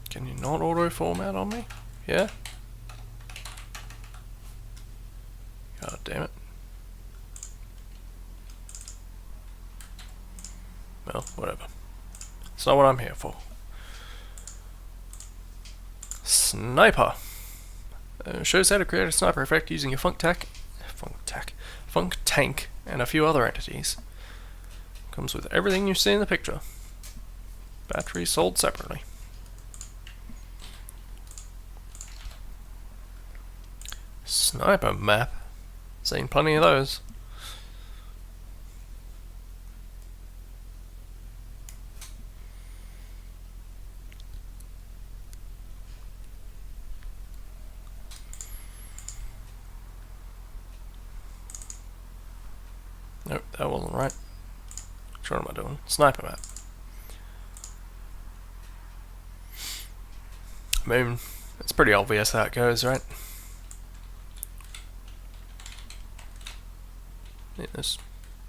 Can you not auto format on me? Yeah? God damn it. Well, whatever. It's not what I'm here for. Sniper. Shows how to create a sniper effect using your funk tank, and a few other entities. Comes with everything you see in the picture. Batteries sold separately. Sniper map. Seen plenty of those. Nope, that wasn't right. What am I doing? Sniper map. I mean, it's pretty obvious how it goes, right? Yeah,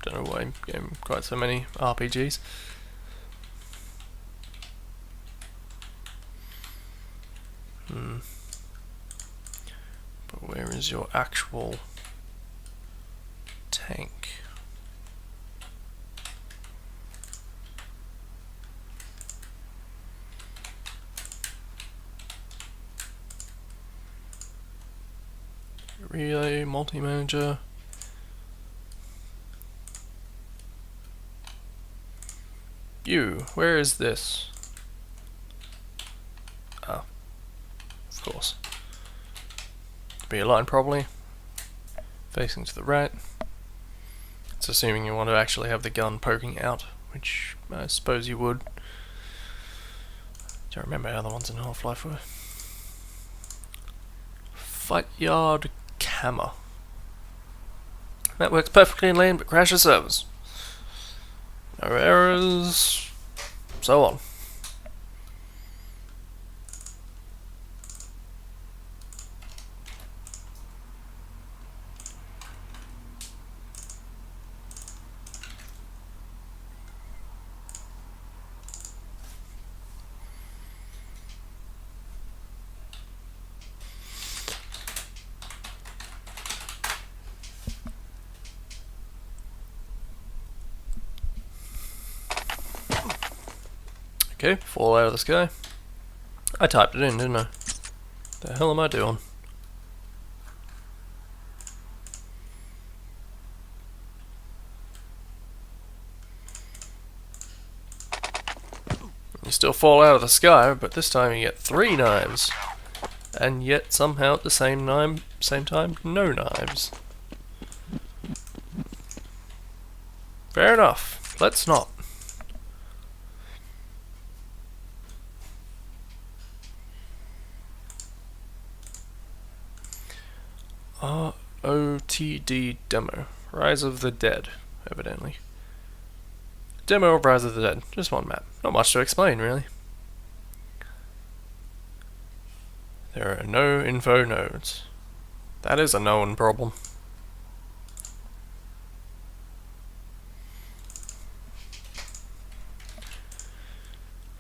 don't know why I'm getting quite so many RPGs. But where is your actual tank? Relay, multi-manager. You, where is this? Oh, of course. Be aligned properly. Facing to the right. It's assuming you want to actually have the gun poking out, which I suppose you would. Don't remember how the ones in Half-Life were. Fight yard camera. That works perfectly in lane but crashes servers. No errors. So on. Okay, fall out of the sky. I typed it in, didn't I? The hell am I doing? You still fall out of the sky, but this time you get 3 knives. And yet somehow at the same time, no knives. Fair enough. Let's not. ROTD demo. Rise of the Dead, evidently. Demo of Rise of the Dead. Just one map. Not much to explain, really. There are no info nodes. That is a known problem.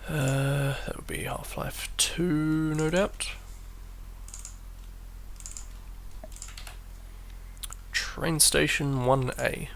That would be Half-Life 2, no doubt. Train Station 1A.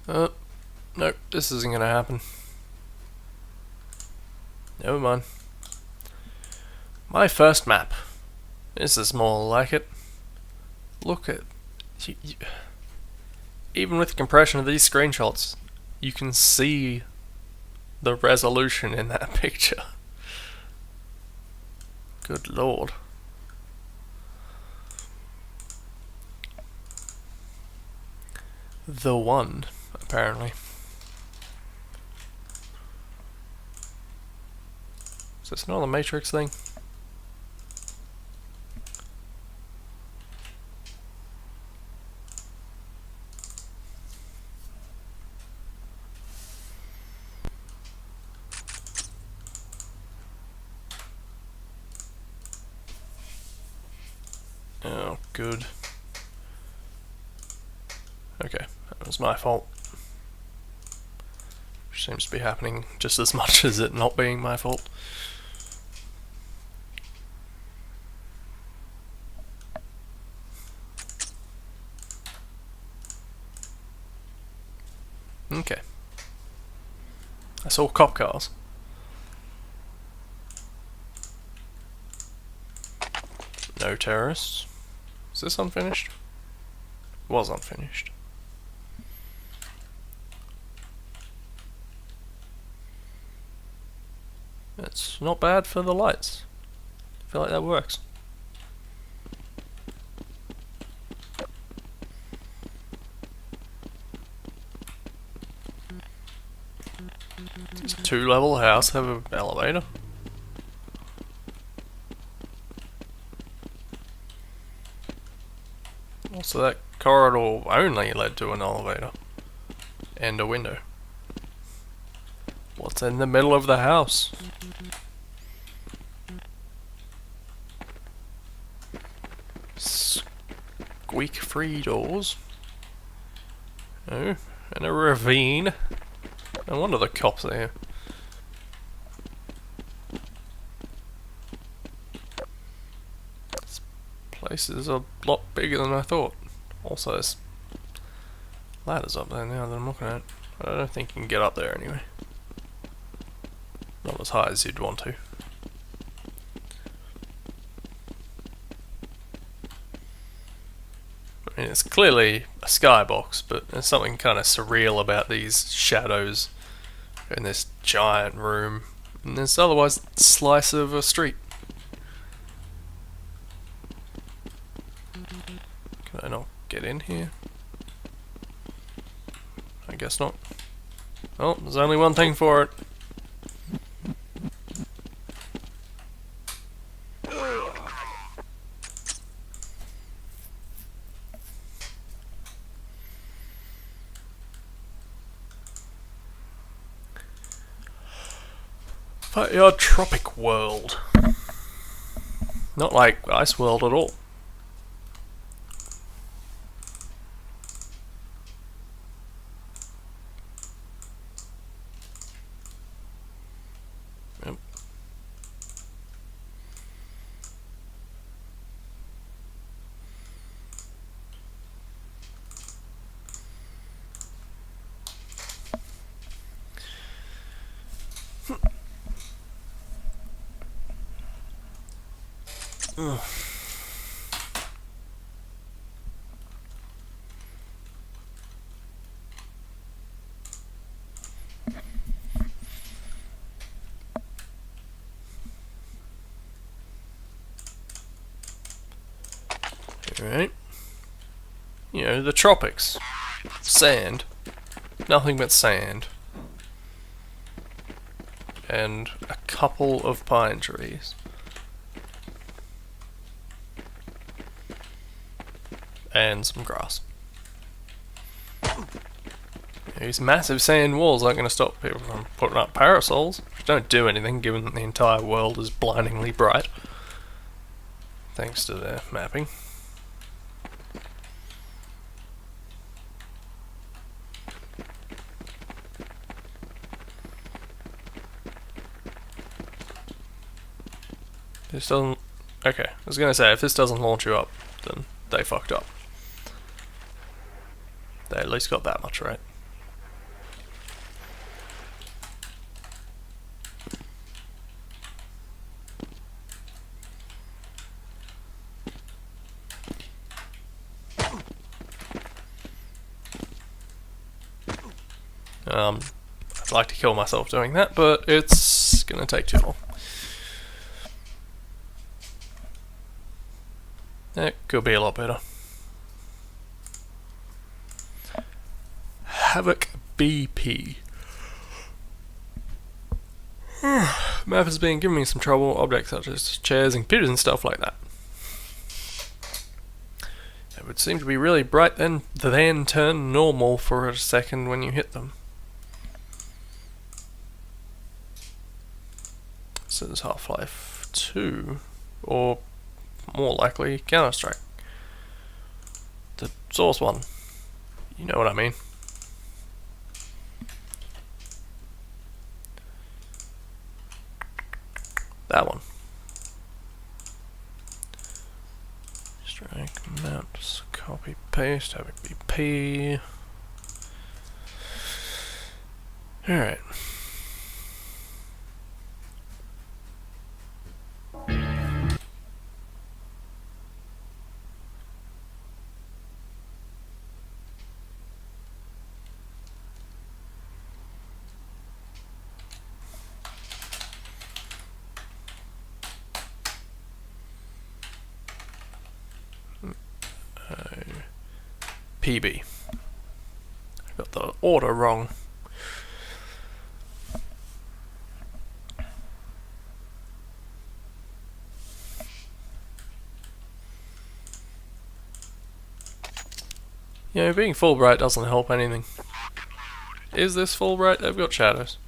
Nope, this isn't gonna happen. Never mind. My first map. This is more like it. Look at... even with the compression of these screenshots, you can see the resolution in that picture. Good lord. The one, apparently. Is this another Matrix thing? Oh, good. Okay, that was my fault. Which seems to be happening just as much as it not being my fault. Okay. I saw cop cars. No terrorists. Is this unfinished? It was unfinished. It's not bad for the lights. I feel like that works. It's a 2-level house, have an elevator. Also, that corridor only led to an elevator and a window. What's in the middle of the house? Squeak-free doors. Oh, and a ravine. No wonder the cops are here. This place is a lot bigger than I thought. Also, there's ladders up there now that I'm looking at. I don't think you can get up there anyway. Not as high as you'd want to. I mean, it's clearly a skybox, but there's something kind of surreal about these shadows in this giant room, and this otherwise slice of a street. Can I not get in here? I guess not. Oh, there's only one thing for it. But your tropic world. Not like Ice World at all. Yep. Alright. You know, the tropics. Sand. Nothing but sand. And a couple of pine trees. And some grass. These massive sand walls aren't going to stop people from putting up parasols, which don't do anything given that the entire world is blindingly bright. Thanks to their mapping. This doesn't... Okay, I was going to say, if this doesn't launch you up, then they fucked up. They at least got that much right. I'd like to kill myself doing that, but it's gonna take too long. It could be a lot better. Havoc BP. Map has been giving me some trouble. Objects such as chairs and computers and stuff like that. It would seem to be really bright, then turn normal for a second when you hit them. So there's Half-Life 2, or more likely Counter-Strike. The Source one. You know what I mean. That one. Strike maps, copy paste, Havoc BP. Alright. PB. I got the order wrong. You know, being full bright doesn't help anything. Is this full bright? They've got shadows.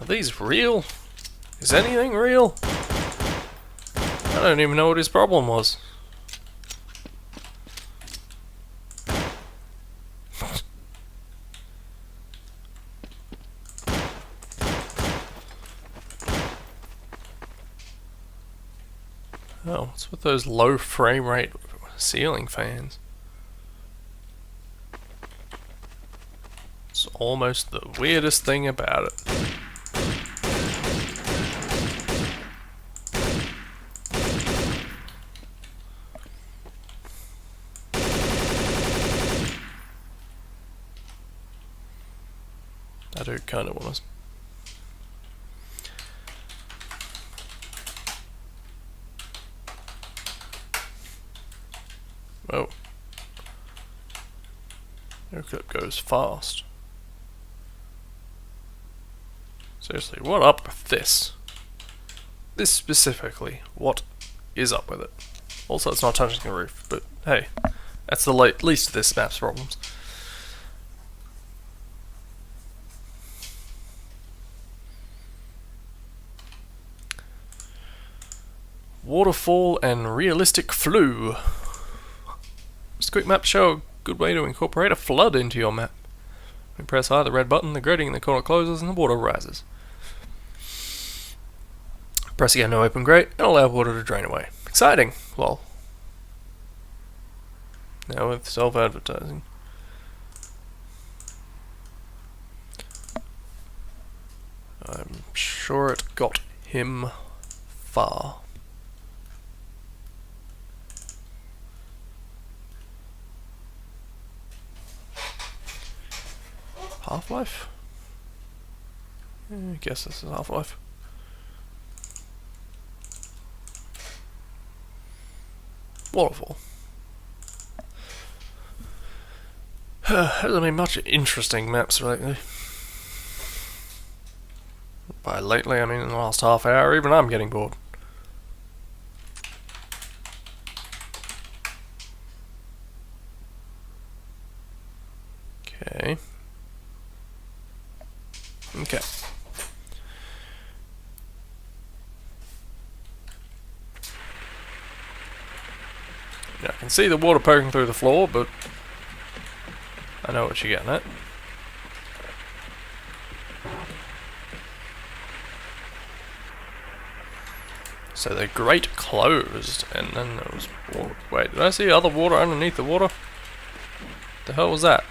Are these real? Is anything real? I don't even know what his problem was. Oh, what's with those low frame rate ceiling fans? It's almost the weirdest thing about it. I do kind of want to. Oh. Your clip goes fast. Seriously, what up with this? This specifically, what is up with it? Also, it's not touching the roof, but hey, that's the least of this map's problems. Waterfall and realistic flu. Just a quick map to show a good way to incorporate a flood into your map. When you press either red button, the grating in the corner closes and the water rises. Press again to open grate and allow water to drain away. Exciting! Lol. Now with self-advertising. I'm sure it got him far. Half-Life? I guess this is Half-Life. Waterfall. Hasn't been much interesting maps lately. By lately, I mean in the last half hour, even I'm getting bored. Okay. Okay. Yeah, I can see the water poking through the floor, but I know what you're getting at. So the grate closed, and then there was water. Wait, did I see other water underneath the water? The hell was that?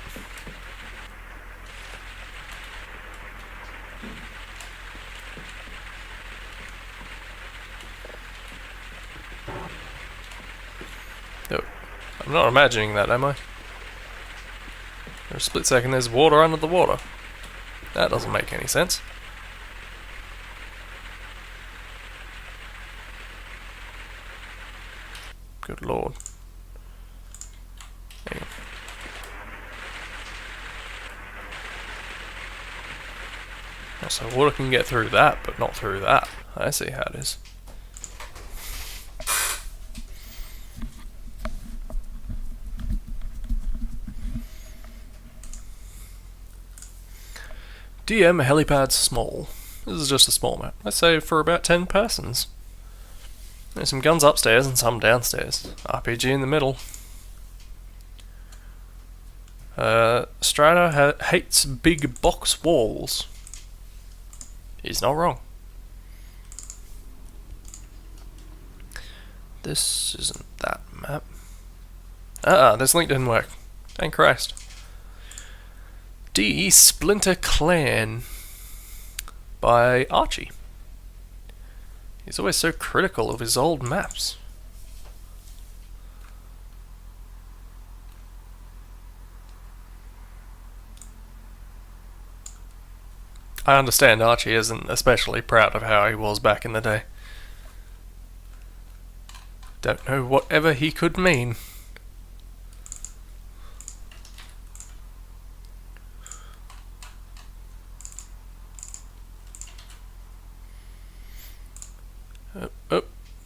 No, I'm not imagining that, am I? For a split second there's water under the water. That doesn't make any sense. Good lord. Hang on. So water can get through that, but not through that. I see how it is. DM helipad small. This is just a small map. Let's say for about 10 persons. There's some guns upstairs and some downstairs. RPG in the middle. Strider hates big box walls. He's not wrong. This isn't that map. This link didn't work. Thank Christ. D. Splinter Clan by Archie. He's always so critical of his old maps. I understand Archie isn't especially proud of how he was back in the day. Don't know whatever he could mean.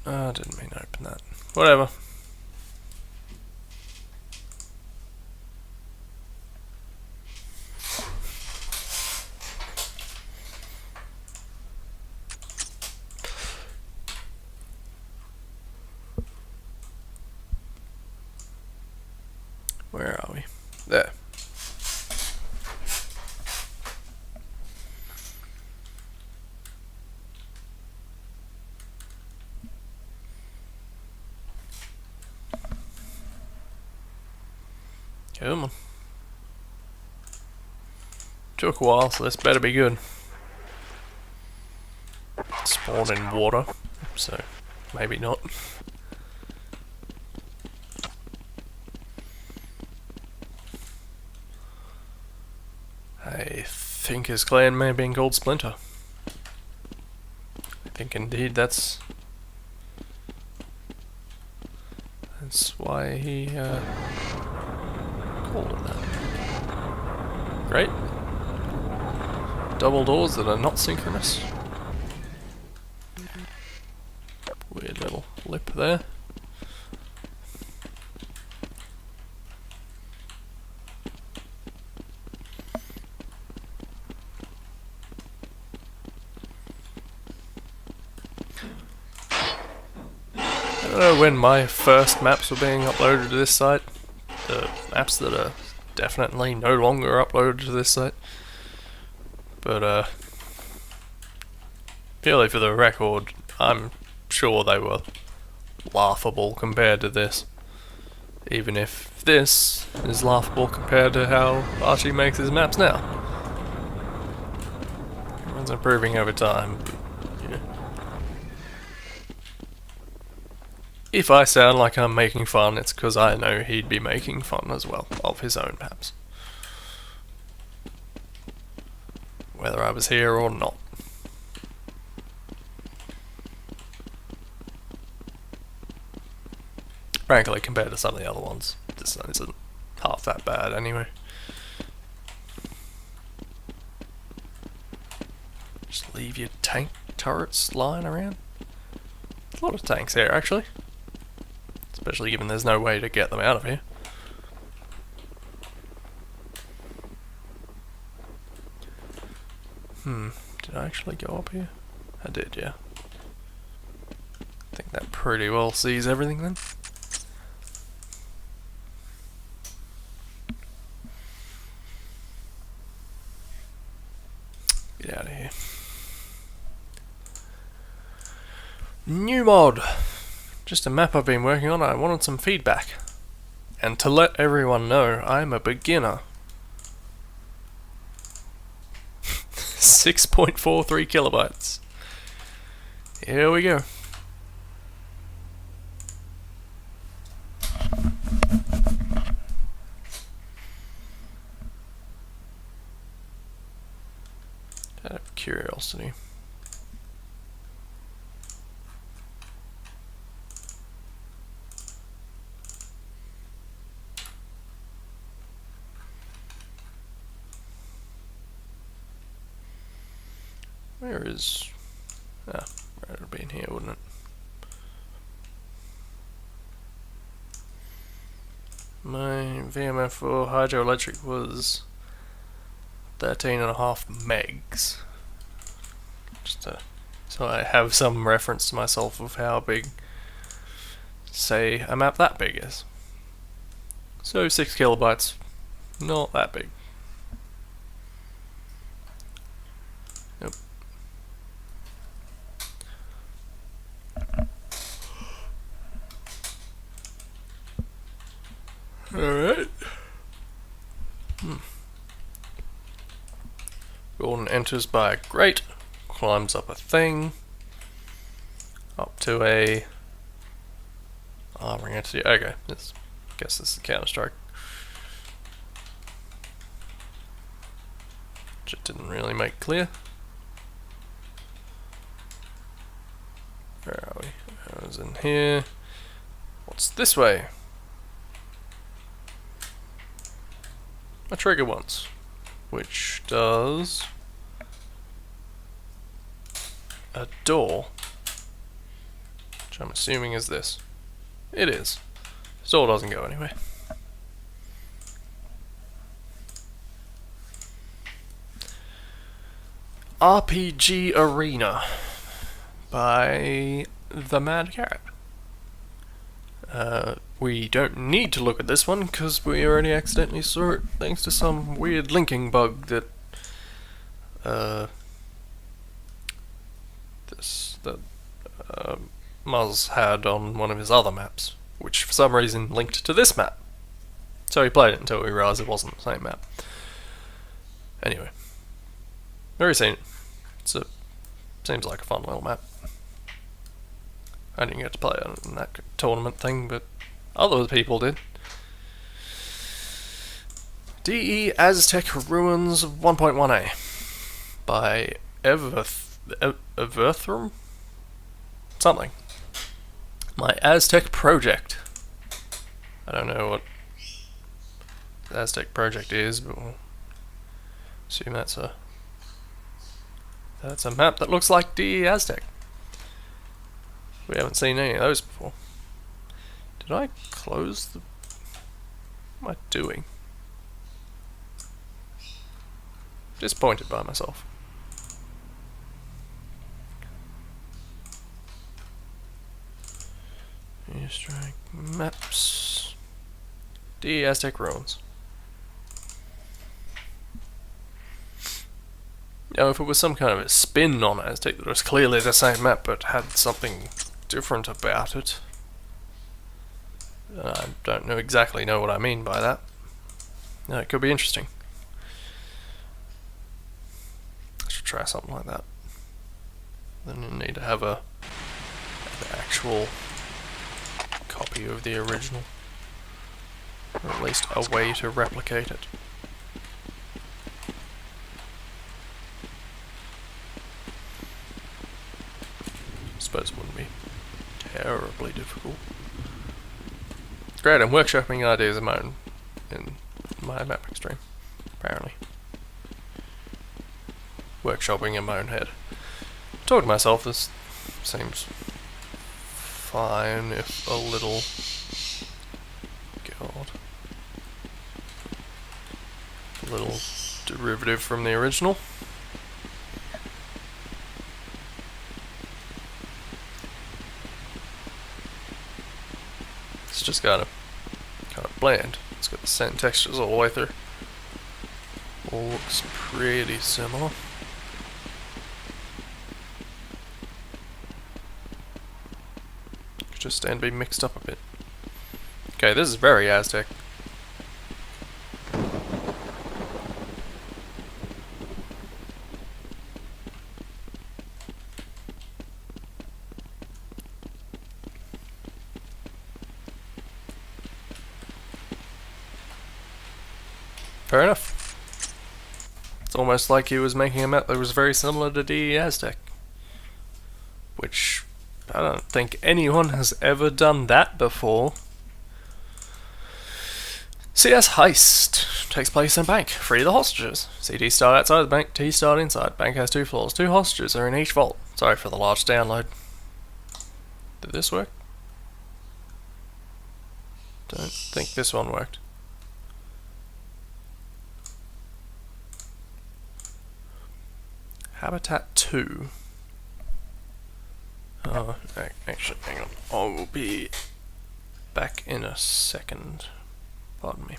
I didn't mean to open that. Whatever. Where are we? There. Come on. Took a while, so this better be good. Spawned in water, so maybe not. I think his clan may have been called Splinter. I think indeed that's why he called it that. Great. Double doors that are not synchronous. Weird little lip there. I don't know when my first maps were being uploaded to this site. The maps that are definitely no longer uploaded to this site. But purely for the record, I'm sure they were laughable compared to this. Even if this is laughable compared to how Archie makes his maps now. Everyone's improving over time. But, yeah. If I sound like I'm making fun, it's because I know he'd be making fun as well of his own maps. Whether I was here or not. Frankly, compared to some of the other ones, this one isn't half that bad anyway. Just leave your tank turrets lying around. There's a lot of tanks here, actually. Especially given there's no way to get them out of here. Did I actually go up here? I did, yeah. I think that pretty well sees everything then. Get out of here. New mod! Just a map I've been working on. I wanted some feedback. And to let everyone know, I'm a beginner. 6.43 kilobytes. Here we go. curiosity. Where is... Ah, right, it'll be in here, wouldn't it? My VMF for hydroelectric was 13.5 megs. Just so I have some reference to myself of how big, say, a map that big is. So 6 kilobytes, not that big. Nope. Alright. Gordon enters by a grate, climbs up a thing, up to a armoring entity. Okay, guess this is Counter-Strike. Which it didn't really make clear. Where are we? I was in here. What's this way? A trigger once, which does a door, which I'm assuming is this. It is. This door doesn't go anywhere. RPG Arena by the Mad Carrot. We don't need to look at this one because we already accidentally saw it thanks to some weird linking bug that Muzz had on one of his other maps, which for some reason linked to this map. So he played it until we realised it wasn't the same map. Anyway, already seen it. Seems like a fun little map. I didn't get to play it in that tournament thing, but other people did. DE Aztec Ruins 1.1a by Everthrum? Something. My Aztec project. I don't know what the Aztec project is, but we'll assume that's a map that looks like DE Aztec. We haven't seen any of those before. Did I close the... What am I doing? Disappointed by myself. Strike maps. DE Aztec Ruins. Now, if it was some kind of a spin on Aztec that was clearly the same map but had something different about it, I don't exactly know what I mean by that. No, it could be interesting. I should try something like that. Then you need to have an actual copy of the original, or at least a way to replicate it. I suppose it wouldn't be terribly difficult. Great, I'm workshopping ideas of my own in my mapping stream, apparently. Workshopping in my own head. Talking to myself, this seems fine, if a little... God. A little derivative from the original. It's just kind of bland. It's got the same textures all the way through. All looks pretty similar. Could just stand to be mixed up a bit. Okay, this is very Aztec. Fair enough. It's almost like he was making a map that was very similar to DE Aztec. Which, I don't think anyone has ever done that before. CS Heist takes place in a bank. Free the hostages. CD start outside the bank, T start inside. Bank has 2 floors. 2 hostages are in each vault. Sorry for the large download. Did this work? Don't think this one worked. Habitat 2. Oh, actually, hang on. I will be back in a second. Pardon me.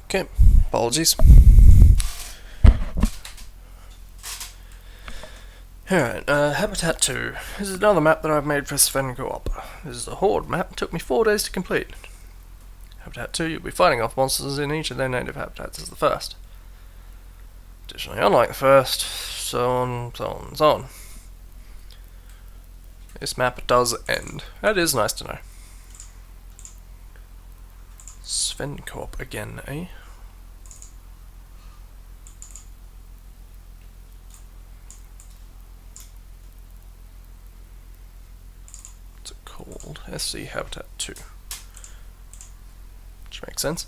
Okay, apologies. Alright, Habitat 2. This is another map that I've made for Sven Co-op. This is a Horde map. It took me 4 days to complete. Habitat 2, you'll be fighting off monsters in each of their native habitats as the first. Additionally, unlike the first, so on, so on, so on. This map does end. That is nice to know. Sven Co-op again, eh? What's it called? SC Habitat 2. Which makes sense.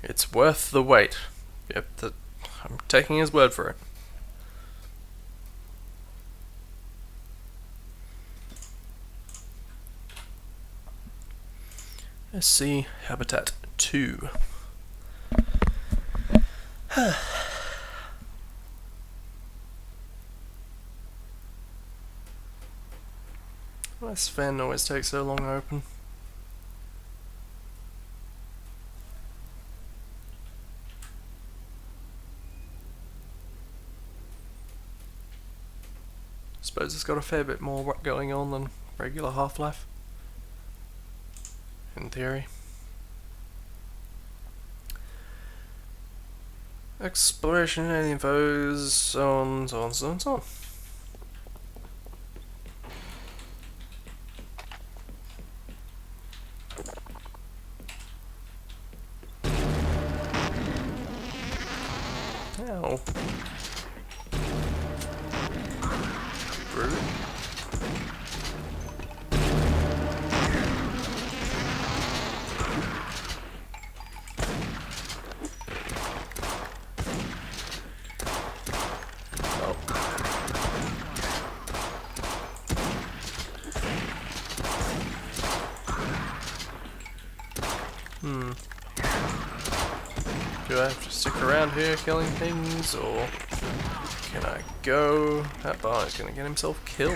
It's worth the wait. Yep, I'm taking his word for it. SC Habitat 2. Why Sven always takes so long to open? Suppose it's got a fair bit more going on than regular Half-Life. In theory. Exploration, alien foes, so on, so on, so on, so on. Ow. Rude. Do I have to stick around here killing things, or can I go? That bar is going to get himself killed.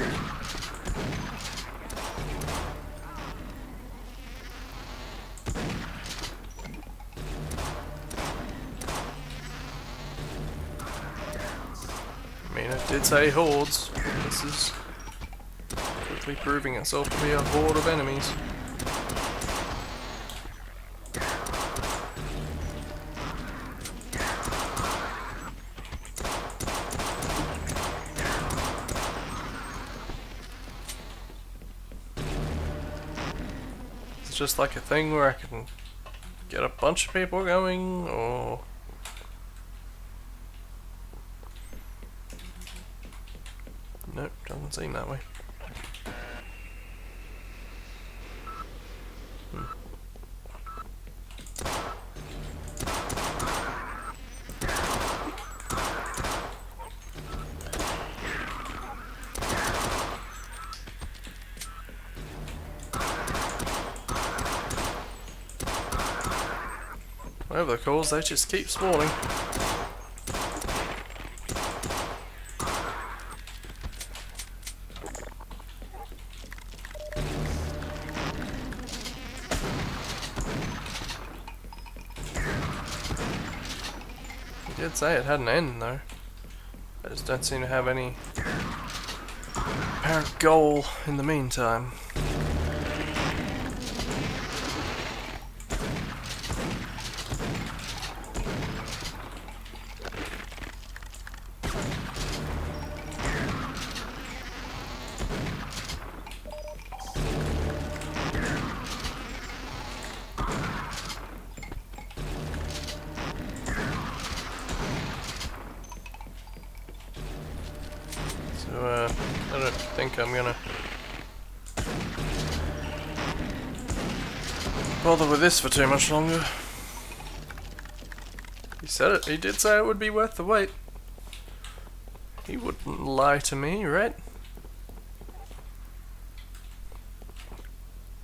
I mean, it did say hordes. This is quickly proving itself to be a horde of enemies. Just like a thing where I can get a bunch of people going, or nope, doesn't seem that way. Whatever the cause, they just keep spawning. He did say it had an end though. I just don't seem to have any apparent goal in the meantime. So, I don't think I'm gonna bother with this for too much longer. He said it. He did say it would be worth the wait. He wouldn't lie to me, right?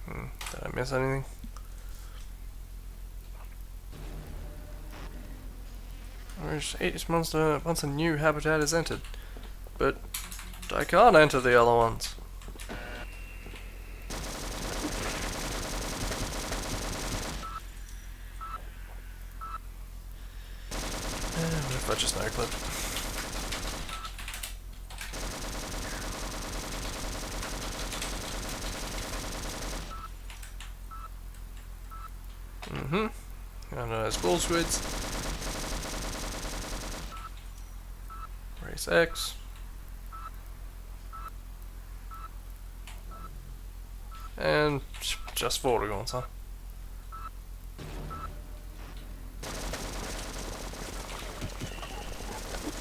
Did I miss anything? Each monster once a new habitat is entered, but I can't enter the other ones. What if I just no-clipped? And there's bull squids. Race X. And just Vortigons, huh?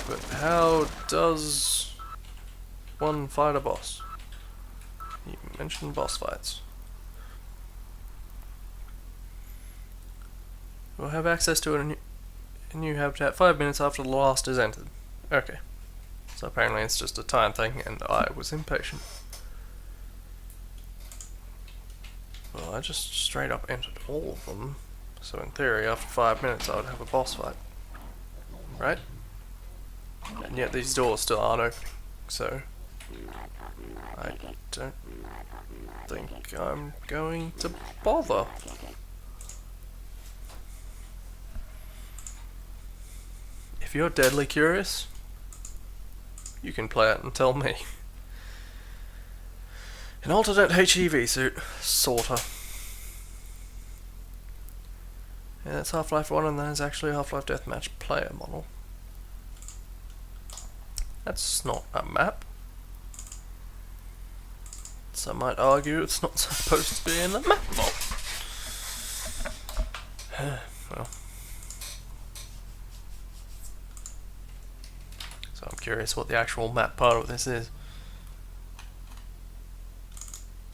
But how does one fight a boss? You mentioned boss fights. We'll have access to a new habitat 5 minutes after the last is entered. Okay. So apparently it's just a time thing, and I was impatient. Well, I just straight up entered all of them, so in theory after 5 minutes I would have a boss fight. Right? And yet these doors still aren't opening, so I don't think I'm going to bother. If you're deadly curious, you can play it and tell me. An alternate HEV suit, sorta. Yeah, that's Half-Life 1 and that is actually a Half-Life Deathmatch player model. That's not a map. Some might argue it's not supposed to be in the map vault. Well. So I'm curious what the actual map part of this is.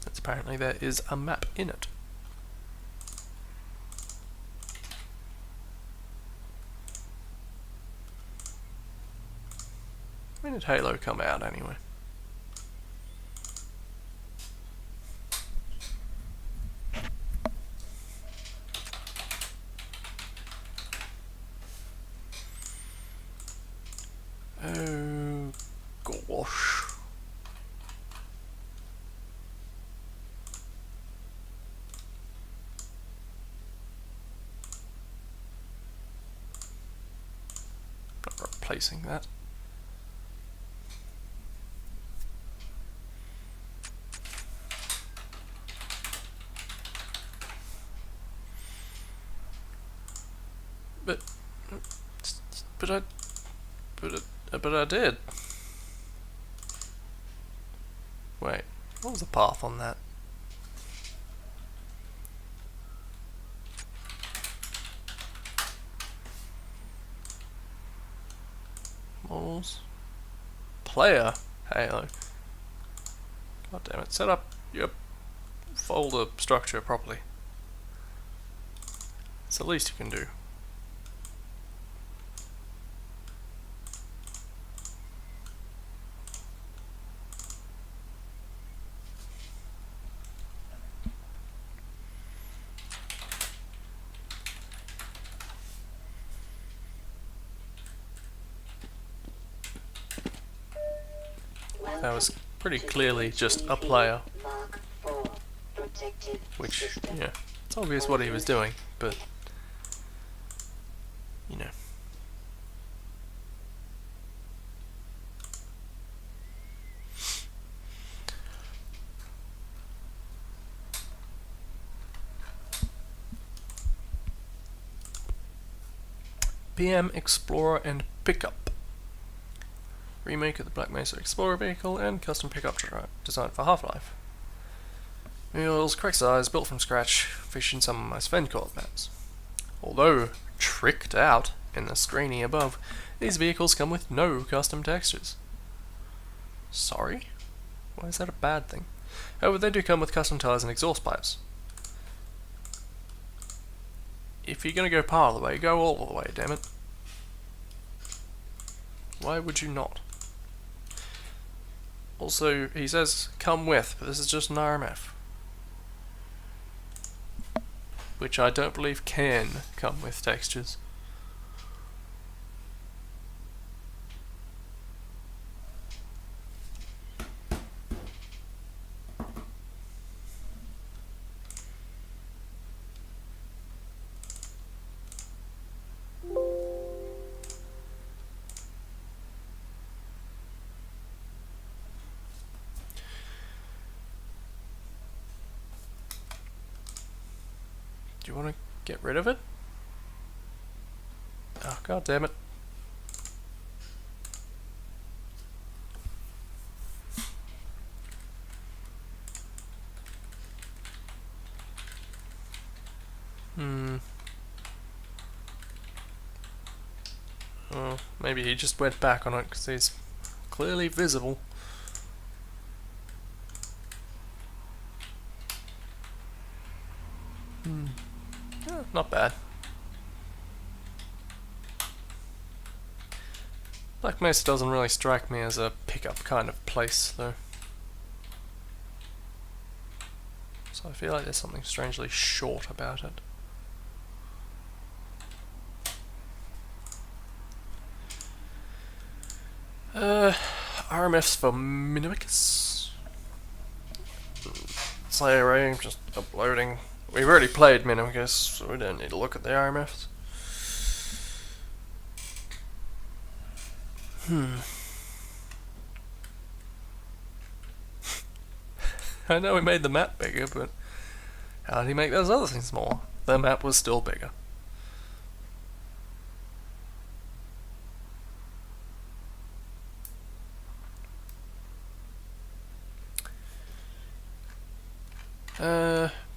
It's apparently there is a map in it. When did Halo come out anyway? Oh gosh. Not replacing that. But I did. Wait, what was the path on that? Models. Player Halo. God damn it, set up your folder structure properly. It's the least you can do. That was pretty clearly just a player. Which, yeah, it's obvious what he was doing, but, you know. PM Explorer and Pickup. Remake of the Black Mesa Explorer vehicle and custom pickup truck designed for Half-Life. Wheels, correct size, built from scratch, featuring some of my Sven-Cord maps. Although tricked out in the screening above, these vehicles come with no custom textures. Sorry? Why is that a bad thing? However, they do come with custom tires and exhaust pipes. If you're gonna go part of the way, go all the way, damn it. Why would you not? Also, he says come with, but this is just an RMF. Which I don't believe can come with textures. Do you want to get rid of it? Oh, god damn it. Well, maybe he just went back on it because he's clearly visible. Yeah, not bad. Black Mesa doesn't really strike me as a pickup kind of place, though. So I feel like there's something strangely short about it. RMFs for Minimicus. Slayer Ray, just uploading. We've already played Minimicus, so we don't need to look at the RMFs. I know we made the map bigger, but how did he make those other things smaller? The map was still bigger.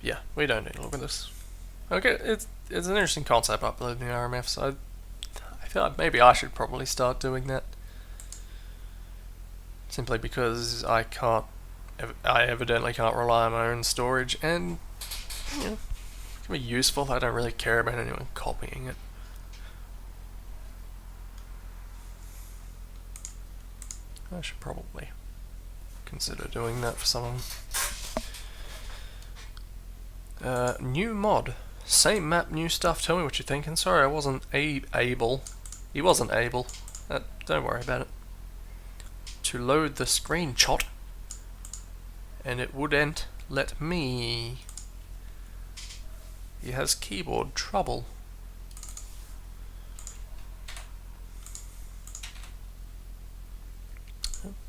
Yeah, we don't need to look at this. Okay, it's an interesting concept uploading the RMFs. I feel like maybe I should probably start doing that. Simply because I evidently can't rely on my own storage, and you know, it can be useful. I don't really care about anyone copying it. I should probably consider doing that for some of them. New mod. Same map, new stuff. Tell me what you're thinking. Sorry, I wasn't able. He wasn't able. Don't worry about it. To load the screenshot. And it wouldn't let me. He has keyboard trouble.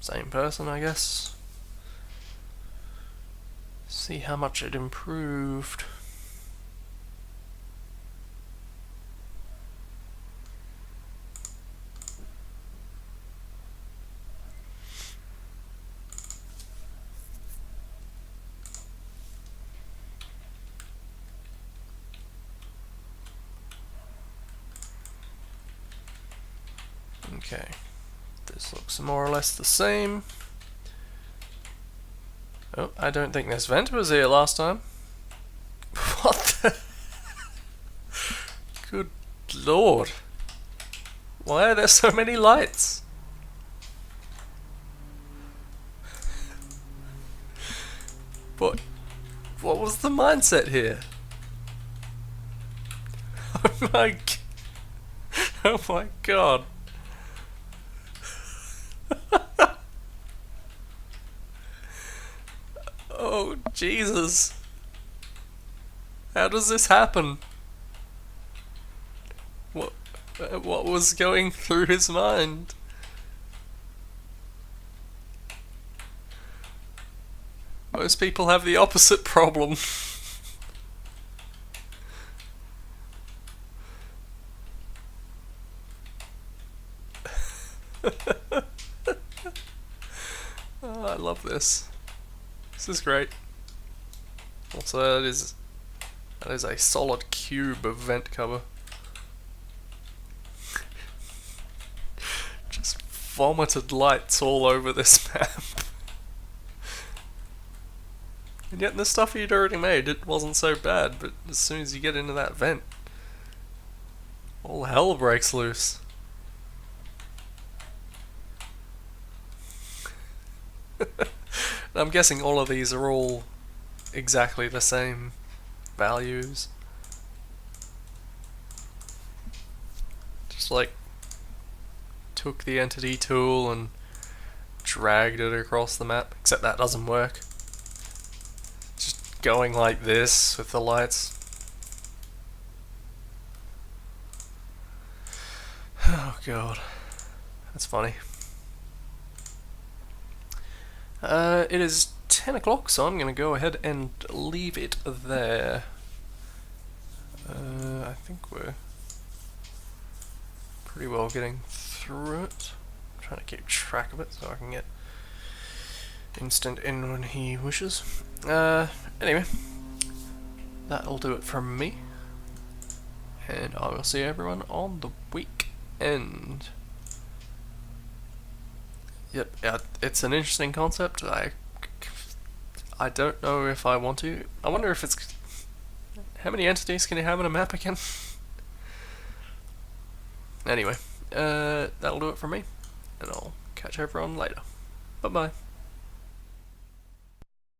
Same person, I guess. See how much it improved. Okay, this looks more or less the same. Oh, I don't think this vent was here last time. What the? Good lord. Why are there so many lights? What was the mindset here? Oh my oh my god. Oh, Jesus. How does this happen? What was going through his mind? Most people have the opposite problem. Oh, I love this. This is great. Also, that is a solid cube of vent cover. Just vomited lights all over this map. And yet the stuff he'd already made, it wasn't so bad, but as soon as you get into that vent, all hell breaks loose. I'm guessing all of these are all exactly the same values. Just like took the entity tool and dragged it across the map, except that doesn't work. Just going like this with the lights. Oh god, that's funny. It is 10 o'clock, so I'm going to go ahead and leave it there. I think we're pretty well getting through it. I'm trying to keep track of it so I can get instant in when he wishes. Anyway, that'll do it from me. And I will see everyone on the weekend. Yep, it's an interesting concept. I don't know if I want to. I wonder if it's... How many entities can you have in a map again? Anyway, that'll do it for me. And I'll catch everyone later. Bye-bye.